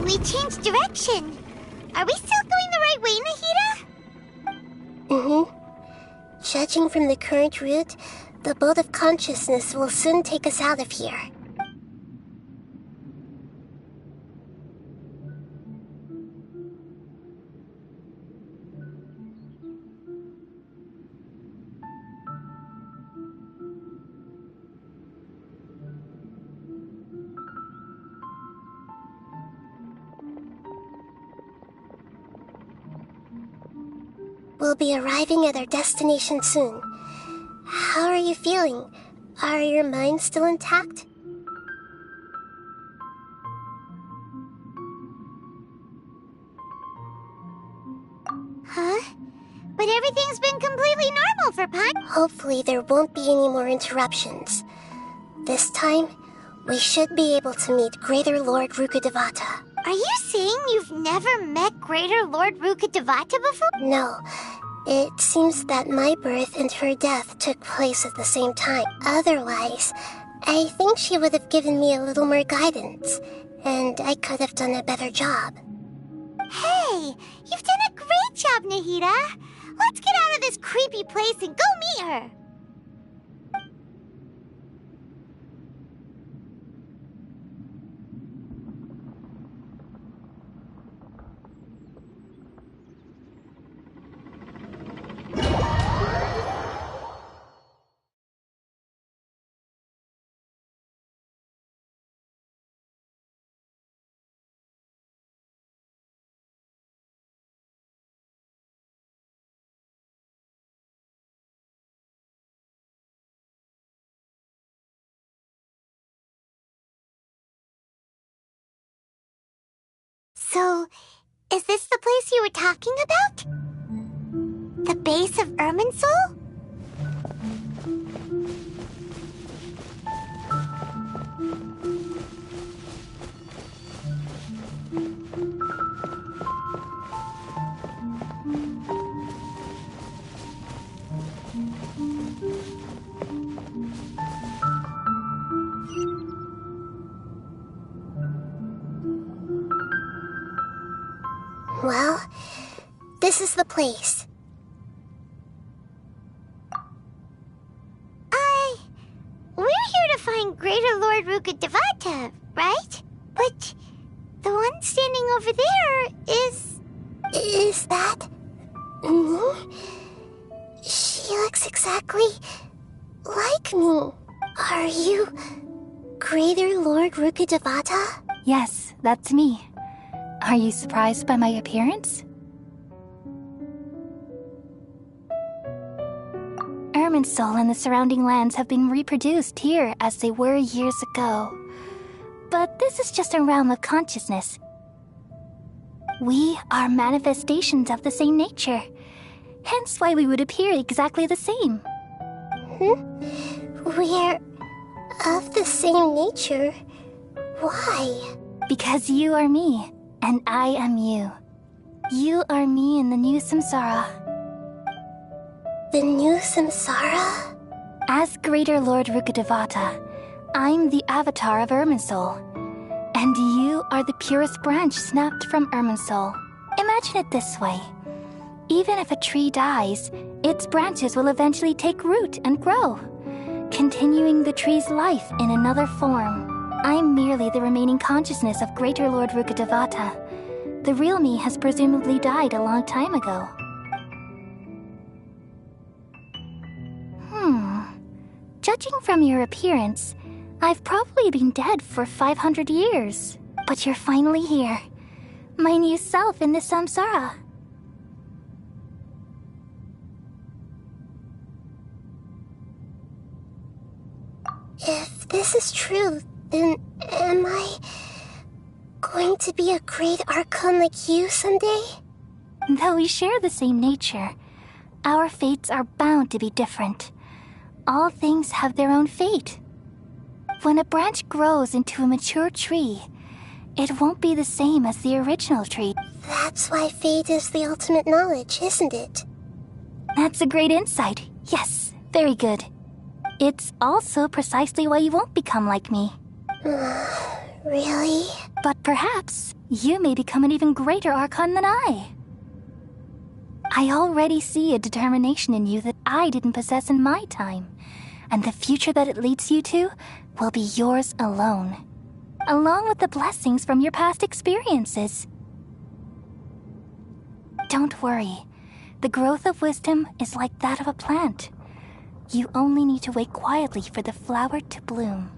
We changed direction. Are we still going the right way, Nahida? Mm-hmm. Judging from the current route, the boat of consciousness will soon take us out of here. We'll be arriving at our destination soon. How are you feeling? Are your minds still intact? Huh? But everything's been completely normal for Paimon. Hopefully there won't be any more interruptions. This time, we should be able to meet Greater Lord Rukkhadevata. Are you saying you've never met Greater Lord Rukkhadevata before? No. It seems that my birth and her death took place at the same time. Otherwise, I think she would have given me a little more guidance, and I could have done a better job. Hey, you've done a great job, Nahida. Let's get out of this creepy place and go meet her. So, is this the place you were talking about? The base of Irminsul? Well, this is the place. We're here to find Greater Lord Rukkhadevata, right? But the one standing over there is... Is that... me? She looks exactly like me. Are you Greater Lord Rukkhadevata? Yes, that's me. Are you surprised by my appearance? Irminsul and the surrounding lands have been reproduced here as they were years ago. But this is just a realm of consciousness. We are manifestations of the same nature, hence why we would appear exactly the same. We're of the same nature. Why? Because you are me, and I am you. You are me in the new samsara. The new samsara? As Greater Lord Rukkhadevata, I'm the avatar of Irminsul. And you are the purest branch snapped from Irminsul. Imagine it this way. Even if a tree dies, its branches will eventually take root and grow, continuing the tree's life in another form. I'm merely the remaining consciousness of Greater Lord Rukkhadevata. The real me has presumably died a long time ago. Judging from your appearance, I've probably been dead for 500 years. But you're finally here. My new self in the samsara. If this is true, then am I going to be a great archon like you someday? Though we share the same nature, our fates are bound to be different. All things have their own fate. When a branch grows into a mature tree, it won't be the same as the original tree. That's why fate is the ultimate knowledge, isn't it? That's a great insight. Yes, very good. It's also precisely why you won't become like me. Really? But perhaps you may become an even greater archon than I. I already see a determination in you that I didn't possess in my time, and the future that it leads you to will be yours alone, along with the blessings from your past experiences. Don't worry. The growth of wisdom is like that of a plant. You only need to wait quietly for the flower to bloom.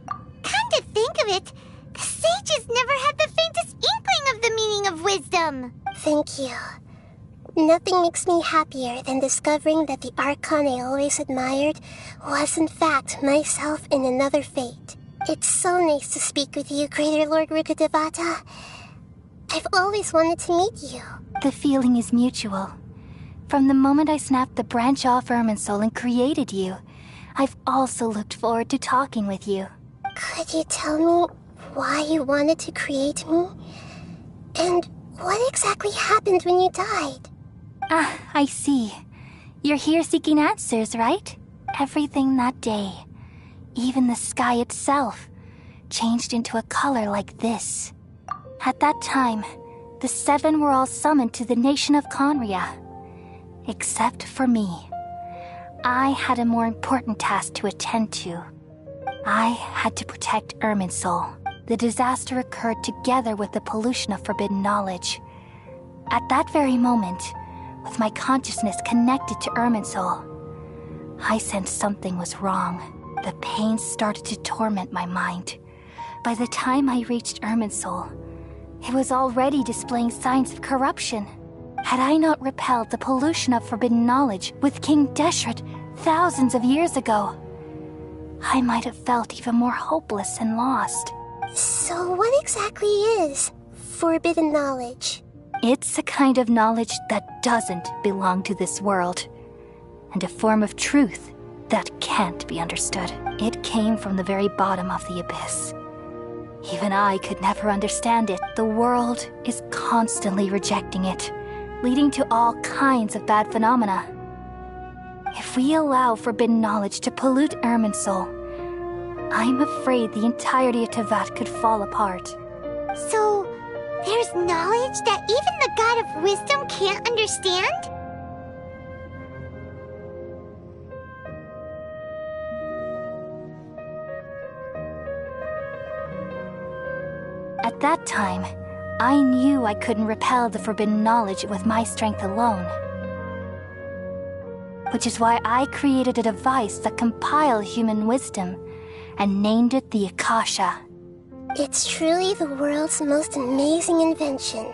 Come to think of it, the sages never had the faintest inkling of the meaning of wisdom. Thank you. Nothing makes me happier than discovering that the archon I always admired was in fact myself in another fate. It's so nice to speak with you, Greater Lord Rukkhadevata. I've always wanted to meet you. The feeling is mutual. From the moment I snapped the branch off Irminsul and created you, I've also looked forward to talking with you. Could you tell me why you wanted to create me? And what exactly happened when you died? Ah, I see. You're here seeking answers, right? Everything that day, even the sky itself, changed into a color like this. At that time, the seven were all summoned to the nation of Conria. Except for me. I had a more important task to attend to. I had to protect Irminsul. The disaster occurred together with the pollution of forbidden knowledge. At that very moment, with my consciousness connected to Irminsul, I sensed something was wrong. The pain started to torment my mind. By the time I reached Irminsul, it was already displaying signs of corruption. Had I not repelled the pollution of forbidden knowledge with King Deshret thousands of years ago, I might have felt even more hopeless and lost. So what exactly is forbidden knowledge? It's a kind of knowledge that doesn't belong to this world, and a form of truth that can't be understood. It came from the very bottom of the abyss. Even I could never understand it. The world is constantly rejecting it, leading to all kinds of bad phenomena. If we allow forbidden knowledge to pollute Irminsul, I'm afraid the entirety of Teyvat could fall apart. So, there's knowledge that even the God of Wisdom can't understand? At that time, I knew I couldn't repel the forbidden knowledge with my strength alone. Which is why I created a device that compiled human wisdom and named it the Akasha. It's truly the world's most amazing invention.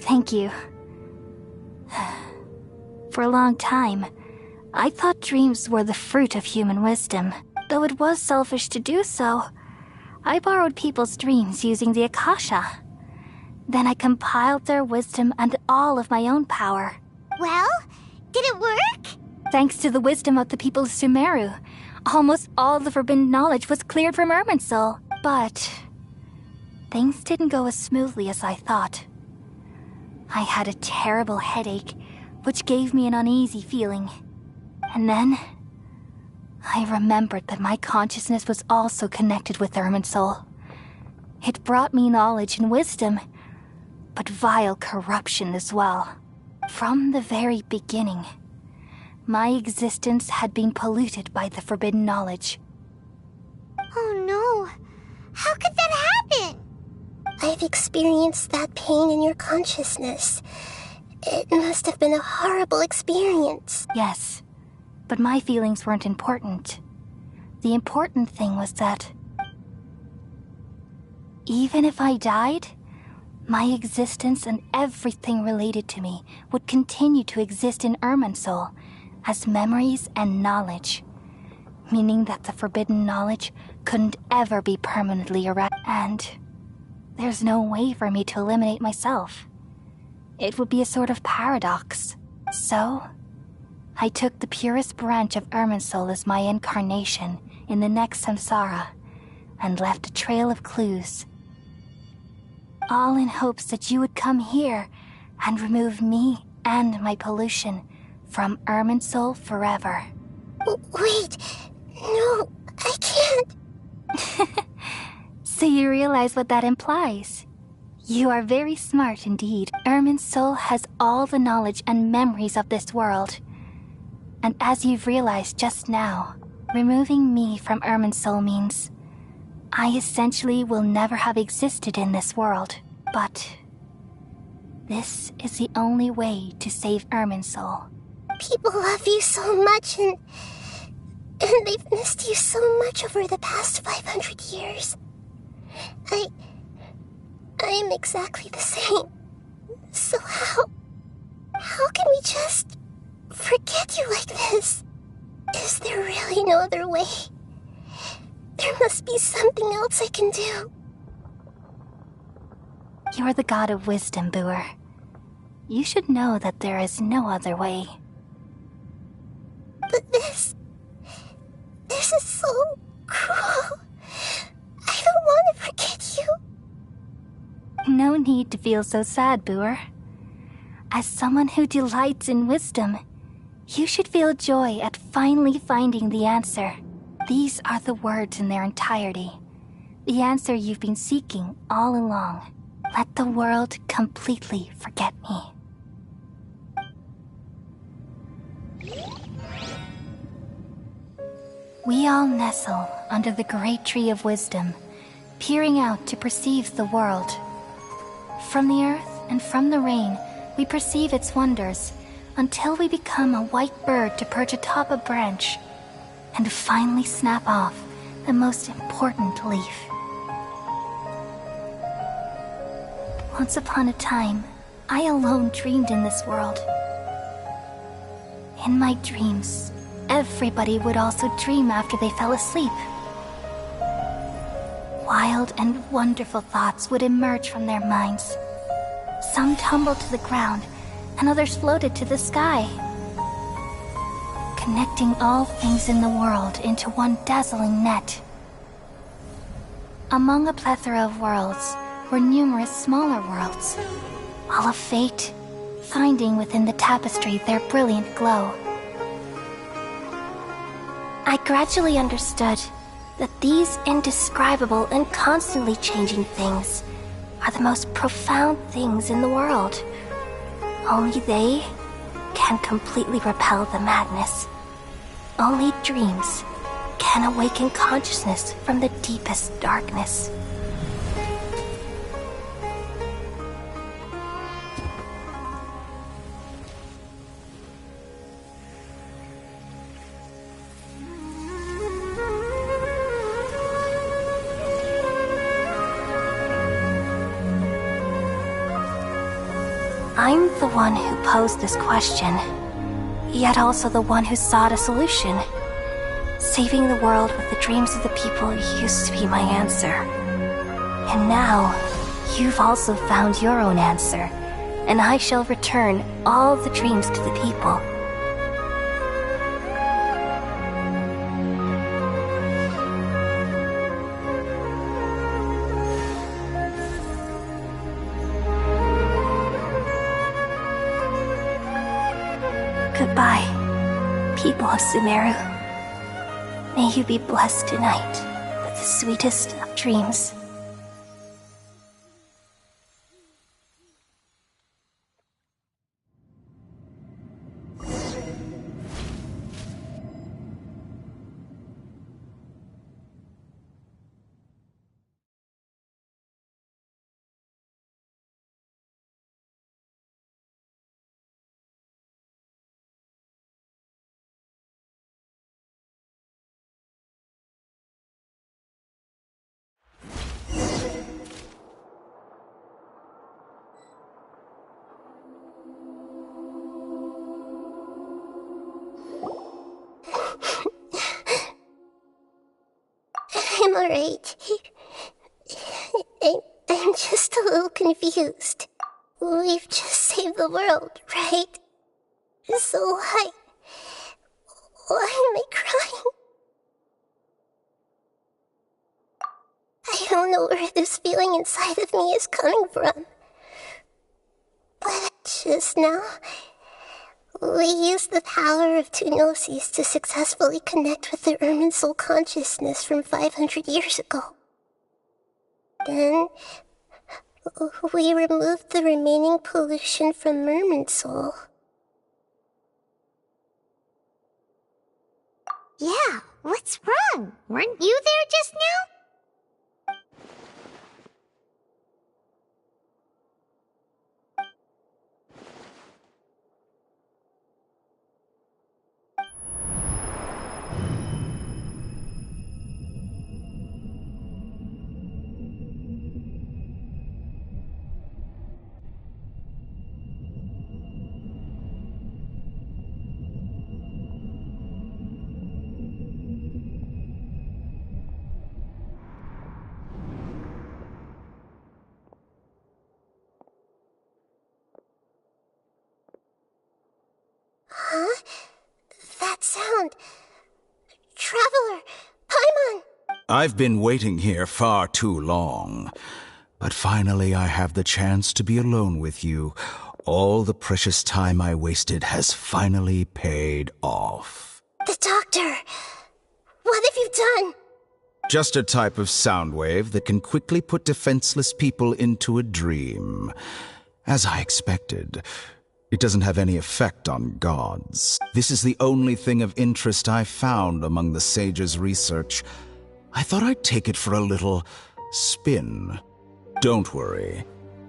Thank you. For a long time, I thought dreams were the fruit of human wisdom. Though it was selfish to do so, I borrowed people's dreams using the Akasha. Then I compiled their wisdom and all of my own power. Well, did it work? Thanks to the wisdom of the people of Sumeru, almost all the forbidden knowledge was cleared from Irminsul. But things didn't go as smoothly as I thought. I had a terrible headache, which gave me an uneasy feeling. And then I remembered that my consciousness was also connected with Irminsul. It brought me knowledge and wisdom, but vile corruption as well. From the very beginning, my existence had been polluted by the forbidden knowledge. Oh no. How could that happen? I've experienced that pain in your consciousness. It must have been a horrible experience. Yes, but my feelings weren't important. The important thing was that even if I died, my existence and everything related to me would continue to exist in Irminsul as memories and knowledge, meaning that the forbidden knowledge couldn't ever be permanently erased, and there's no way for me to eliminate myself. It would be a sort of paradox. So, I took the purest branch of Irminsul as my incarnation in the next samsara, and left a trail of clues. All in hopes that you would come here and remove me and my pollution from Irminsul forever. Wait, no, I can't. So you realize what that implies? You are very smart indeed. Irminsul has all the knowledge and memories of this world. And as you've realized just now, removing me from Irminsul means I essentially will never have existed in this world. But this is the only way to save Irminsul. People love you so much, and they've missed you so much over the past 500 years. I am exactly the same. So how can we just forget you like this? Is there really no other way? There must be something else I can do. You're the god of wisdom, Buer. You should know that there is no other way. But this is so cruel. I don't want to forget you. No need to feel so sad, Buer. As someone who delights in wisdom, you should feel joy at finally finding the answer. These are the words in their entirety. The answer you've been seeking all along. Let the world completely forget me. We all nestle under the great tree of wisdom, peering out to perceive the world. From the earth and from the rain, we perceive its wonders, until we become a white bird to perch atop a branch, and finally snap off the most important leaf. Once upon a time, I alone dreamed in this world. In my dreams, everybody would also dream after they fell asleep. Why wild and wonderful thoughts would emerge from their minds. Some tumbled to the ground, and others floated to the sky, connecting all things in the world into one dazzling net. Among a plethora of worlds were numerous smaller worlds, all of fate, finding within the tapestry their brilliant glow. I gradually understood that these indescribable and constantly changing things are the most profound things in the world. Only they can completely repel the madness. Only dreams can awaken consciousness from the deepest darkness. I'm the one who posed this question, yet also the one who sought a solution. Saving the world with the dreams of the people used to be my answer. And now, you've also found your own answer, and I shall return all the dreams to the people. Goodbye, people of Sumeru. May you be blessed tonight with the sweetest of dreams. I'm alright. I'm just a little confused. We've just saved the world, right? So why am I crying? I don't know where this feeling inside of me is coming from. But just now, we used the power of two gnosis to successfully connect with the Ermin soul consciousness from 500 years ago. Then, we removed the remaining pollution from Merman soul. Yeah, what's wrong? Weren't you there just now? Huh? That sound. Traveler! Paimon! I've been waiting here far too long. But finally I have the chance to be alone with you. All the precious time I wasted has finally paid off. The doctor! What have you done? Just a type of sound wave that can quickly put defenseless people into a dream. As I expected, it doesn't have any effect on gods. This is the only thing of interest I found among the sage's research. I thought I'd take it for a little spin. Don't worry.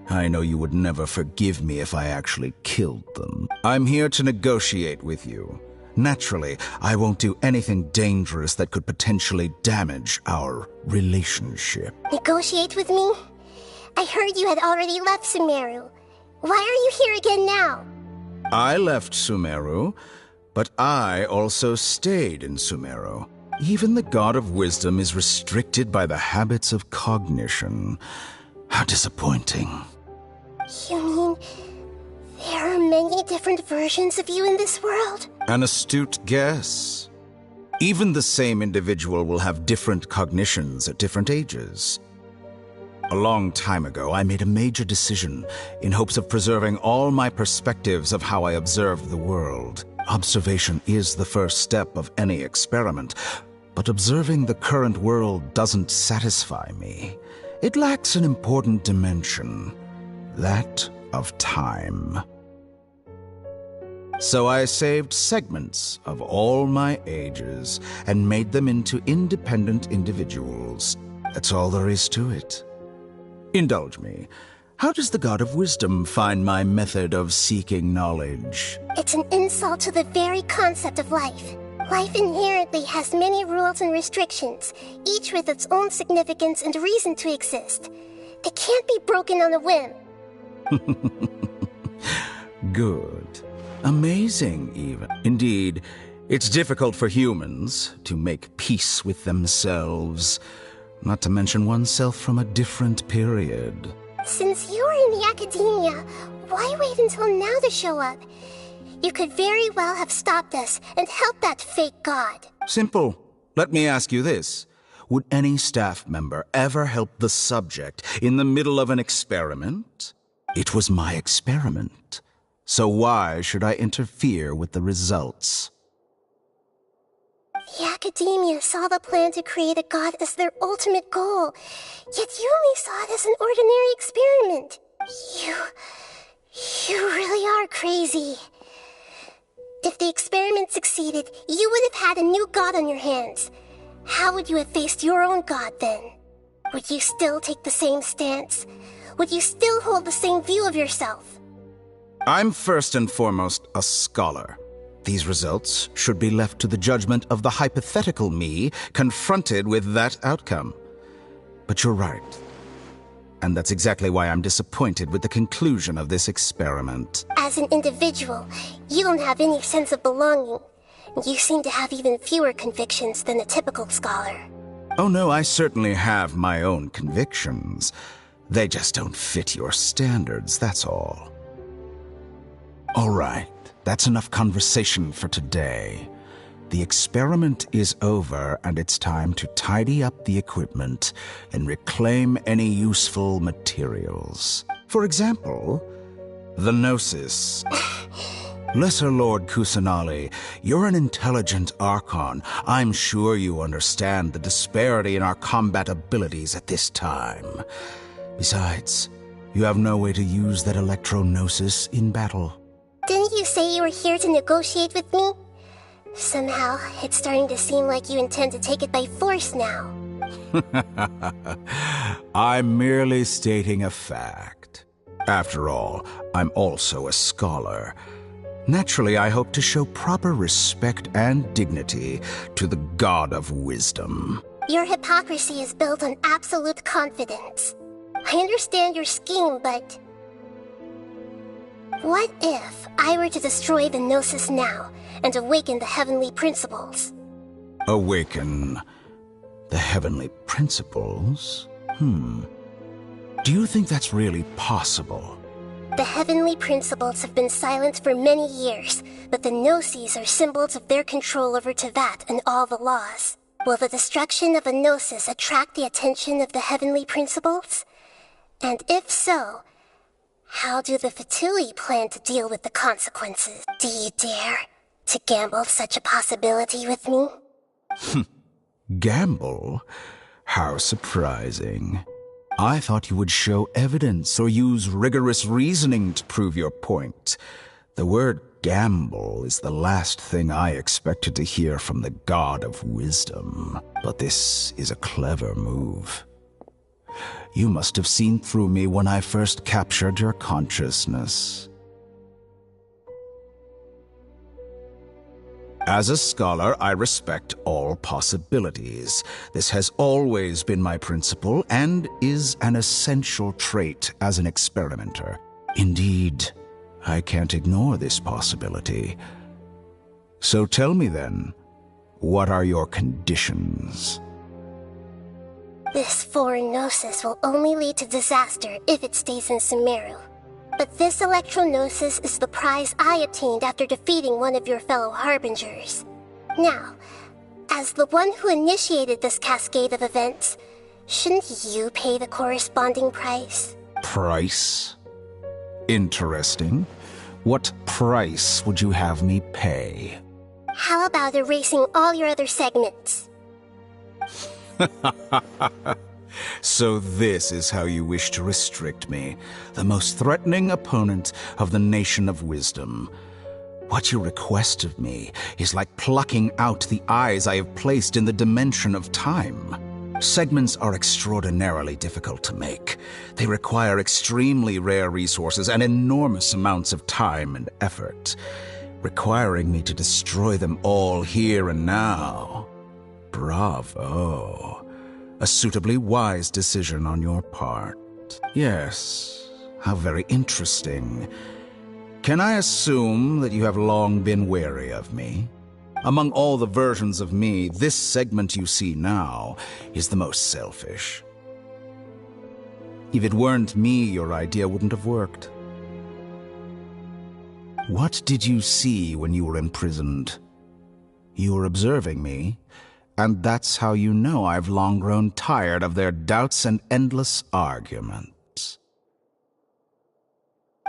I know you would never forgive me if I actually killed them. I'm here to negotiate with you. Naturally, I won't do anything dangerous that could potentially damage our relationship. Negotiate with me? I heard you had already left Sumeru. Why are you here again now? I left Sumeru, but I also stayed in Sumeru. Even the God of Wisdom is restricted by the habits of cognition. How disappointing. You mean there are many different versions of you in this world? An astute guess. Even the same individual will have different cognitions at different ages. A long time ago, I made a major decision in hopes of preserving all my perspectives of how I observed the world. Observation is the first step of any experiment, but observing the current world doesn't satisfy me. It lacks an important dimension, that of time. So I saved segments of all my ages and made them into independent individuals. That's all there is to it. Indulge me. How does the God of Wisdom find my method of seeking knowledge? It's an insult to the very concept of life. Life inherently has many rules and restrictions, each with its own significance and reason to exist. It can't be broken on a whim. Good. Amazing, even. Indeed, it's difficult for humans to make peace with themselves, not to mention oneself from a different period. Since you are in the academia, why wait until now to show up? You could very well have stopped us and helped that fake god. Simple. Let me ask you this. Would any staff member ever help the subject in the middle of an experiment? It was my experiment. So why should I interfere with the results? The academia saw the plan to create a god as their ultimate goal, yet you only saw it as an ordinary experiment. You really are crazy. If the experiment succeeded, you would have had a new god on your hands. How would you have faced your own god then? Would you still take the same stance? Would you still hold the same view of yourself? I'm first and foremost a scholar. These results should be left to the judgment of the hypothetical me confronted with that outcome. But you're right. And that's exactly why I'm disappointed with the conclusion of this experiment. As an individual, you don't have any sense of belonging. You seem to have even fewer convictions than a typical scholar. Oh no, I certainly have my own convictions. They just don't fit your standards, that's all. All right, that's enough conversation for today. The experiment is over, and it's time to tidy up the equipment and reclaim any useful materials. For example, the Gnosis. Lesser Lord Kusanali, you're an intelligent Archon. I'm sure you understand the disparity in our combat abilities at this time. Besides, you have no way to use that Electro-Gnosis in battle. Didn't you say you were here to negotiate with me? Somehow, it's starting to seem like you intend to take it by force now. I'm merely stating a fact. After all, I'm also a scholar. Naturally, I hope to show proper respect and dignity to the God of Wisdom. Your hypocrisy is built on absolute confidence. I understand your scheme, but... what if I were to destroy the Gnosis now and awaken the heavenly principles? Awaken the heavenly principles? Do you think that's really possible? The heavenly principles have been silent for many years, but the Gnosis are symbols of their control over Tevat and all the laws. Will the destruction of a Gnosis attract the attention of the heavenly principles? And if so, how do the Fatui plan to deal with the consequences? Do you dare to gamble such a possibility with me? Gamble? How surprising. I thought you would show evidence or use rigorous reasoning to prove your point. The word gamble is the last thing I expected to hear from the God of Wisdom. But this is a clever move. You must have seen through me when I first captured your consciousness. As a scholar, I respect all possibilities. This has always been my principle and is an essential trait as an experimenter. Indeed, I can't ignore this possibility. So tell me then, What are your conditions? This foreign gnosis will only lead to disaster if it stays in Sumeru. But this electro-gnosis is the prize I obtained after defeating one of your fellow harbingers. Now, as the one who initiated this cascade of events, shouldn't you pay the corresponding price? Price? Interesting. What price would you have me pay? How about erasing all your other segments? So this is how you wish to restrict me, the most threatening opponent of the Nation of Wisdom. What you request of me is like plucking out the eyes I have placed in the dimension of time. Segments are extraordinarily difficult to make. They require extremely rare resources and enormous amounts of time and effort, requiring me to destroy them all here and now. Bravo. A suitably wise decision on your part. Yes, how very interesting. Can I assume that you have long been wary of me? Among all the versions of me, this segment you see now is the most selfish. If it weren't me, your idea wouldn't have worked. What did you see when you were imprisoned? You were observing me, and that's how you know I've long grown tired of their doubts and endless arguments.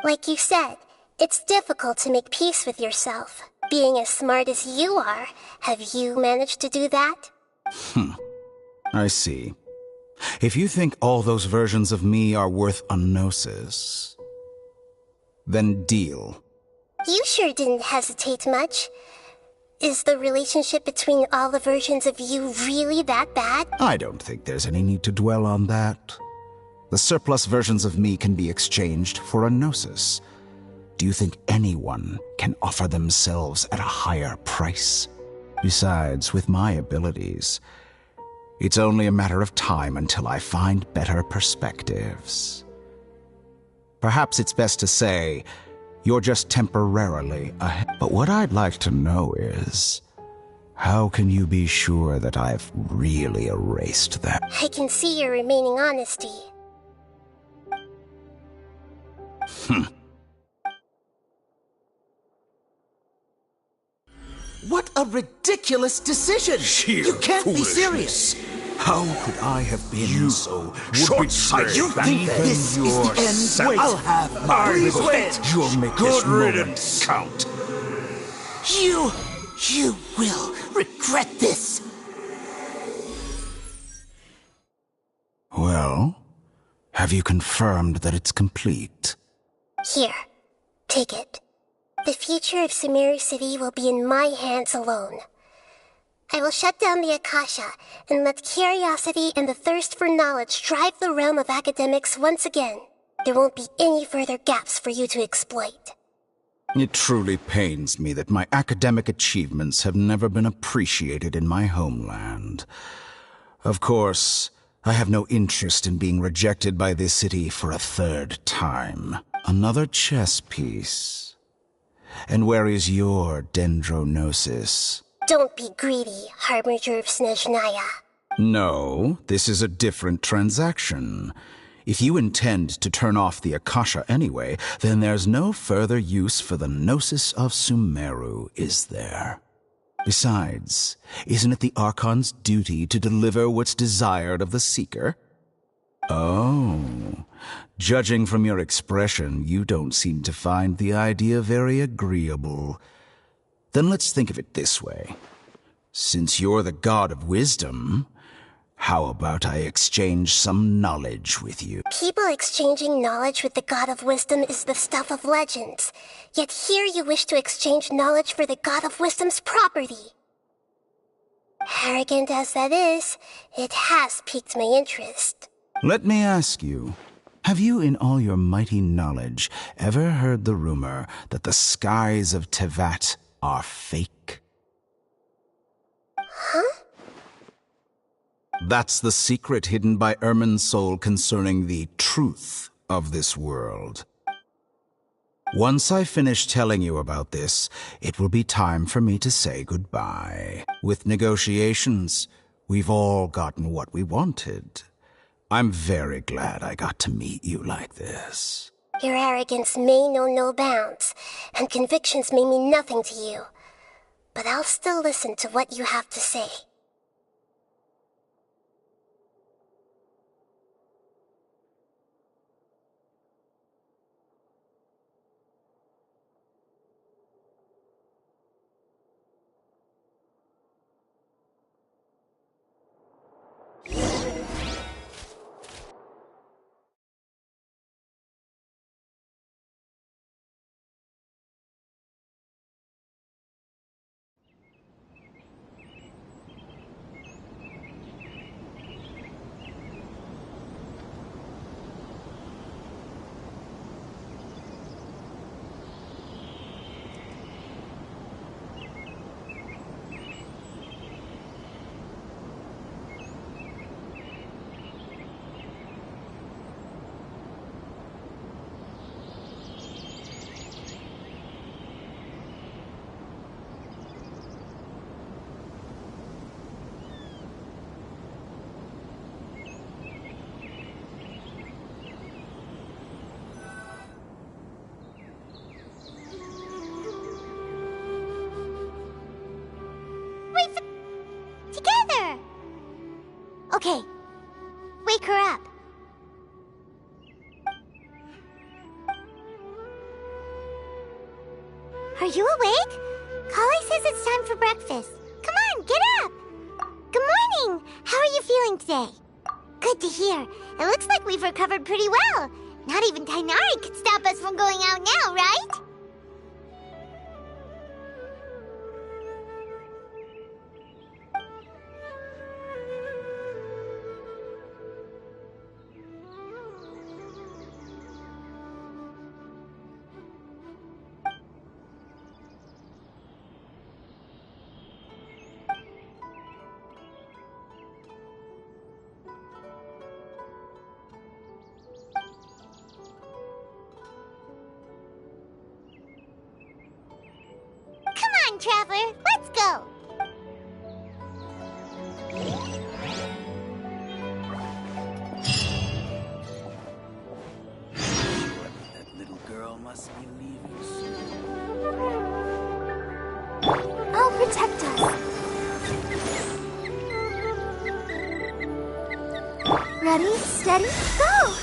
Like you said, it's difficult to make peace with yourself. Being as smart as you are, have you managed to do that? I see. If you think all those versions of me are worth a gnosis, then deal. You sure didn't hesitate much. Is the relationship between all the versions of you really that bad? I don't think there's any need to dwell on that. The surplus versions of me can be exchanged for a gnosis. Do you think anyone can offer themselves at a higher price? Besides, with my abilities, it's only a matter of time until I find better perspectives. Perhaps it's best to say, you're just temporarily ahead. But what I'd like to know is, how can you be sure that I've really erased them? I can see your remaining honesty. What a ridiculous decision! Sheer You can't be foolishness. serious! How could I have been so short-sighted? You think that this is the end? Wait, I'll have my revenge! You'll make this moment count. You will regret this! Well, have you confirmed that it's complete? Here, take it. The future of Sumeru City will be in my hands alone. I will shut down the Akasha and let curiosity and the thirst for knowledge drive the realm of academics once again. There won't be any further gaps for you to exploit. It truly pains me that my academic achievements have never been appreciated in my homeland. Of course, I have no interest in being rejected by this city for a third time. Another chess piece. And where is your dendrognosis? Don't be greedy, Harbinger of Snezhnaya. No, this is a different transaction. If you intend to turn off the Akasha anyway, then there's no further use for the Gnosis of Sumeru, is there? Besides, isn't it the Archon's duty to deliver what's desired of the Seeker? Oh, judging from your expression, you don't seem to find the idea very agreeable. Then let's think of it this way. Since you're the god of wisdom, how about I exchange some knowledge with you? People exchanging knowledge with the god of wisdom is the stuff of legends. Yet here you wish to exchange knowledge for the god of wisdom's property. Arrogant as that is, it has piqued my interest. Let me ask you, have you in all your mighty knowledge ever heard the rumor that the skies of Tevat are fake? Huh? That's the secret hidden by Ermin's soul concerning the truth of this world. Once I finish telling you about this, it will be time for me to say goodbye. With negotiations, we've all gotten what we wanted. I'm very glad I got to meet you like this. Your arrogance may know no bounds, and convictions may mean nothing to you. But I'll still listen to what you have to say. Together! Okay. Wake her up. Are you awake? Kali says it's time for breakfast. Come on, get up! Good morning! How are you feeling today? Good to hear. It looks like we've recovered pretty well. Not even Tainari could stop us from going out now, right? Traveler, let's go! That little girl must be leaving soon. I'll protect us. Ready, steady, go!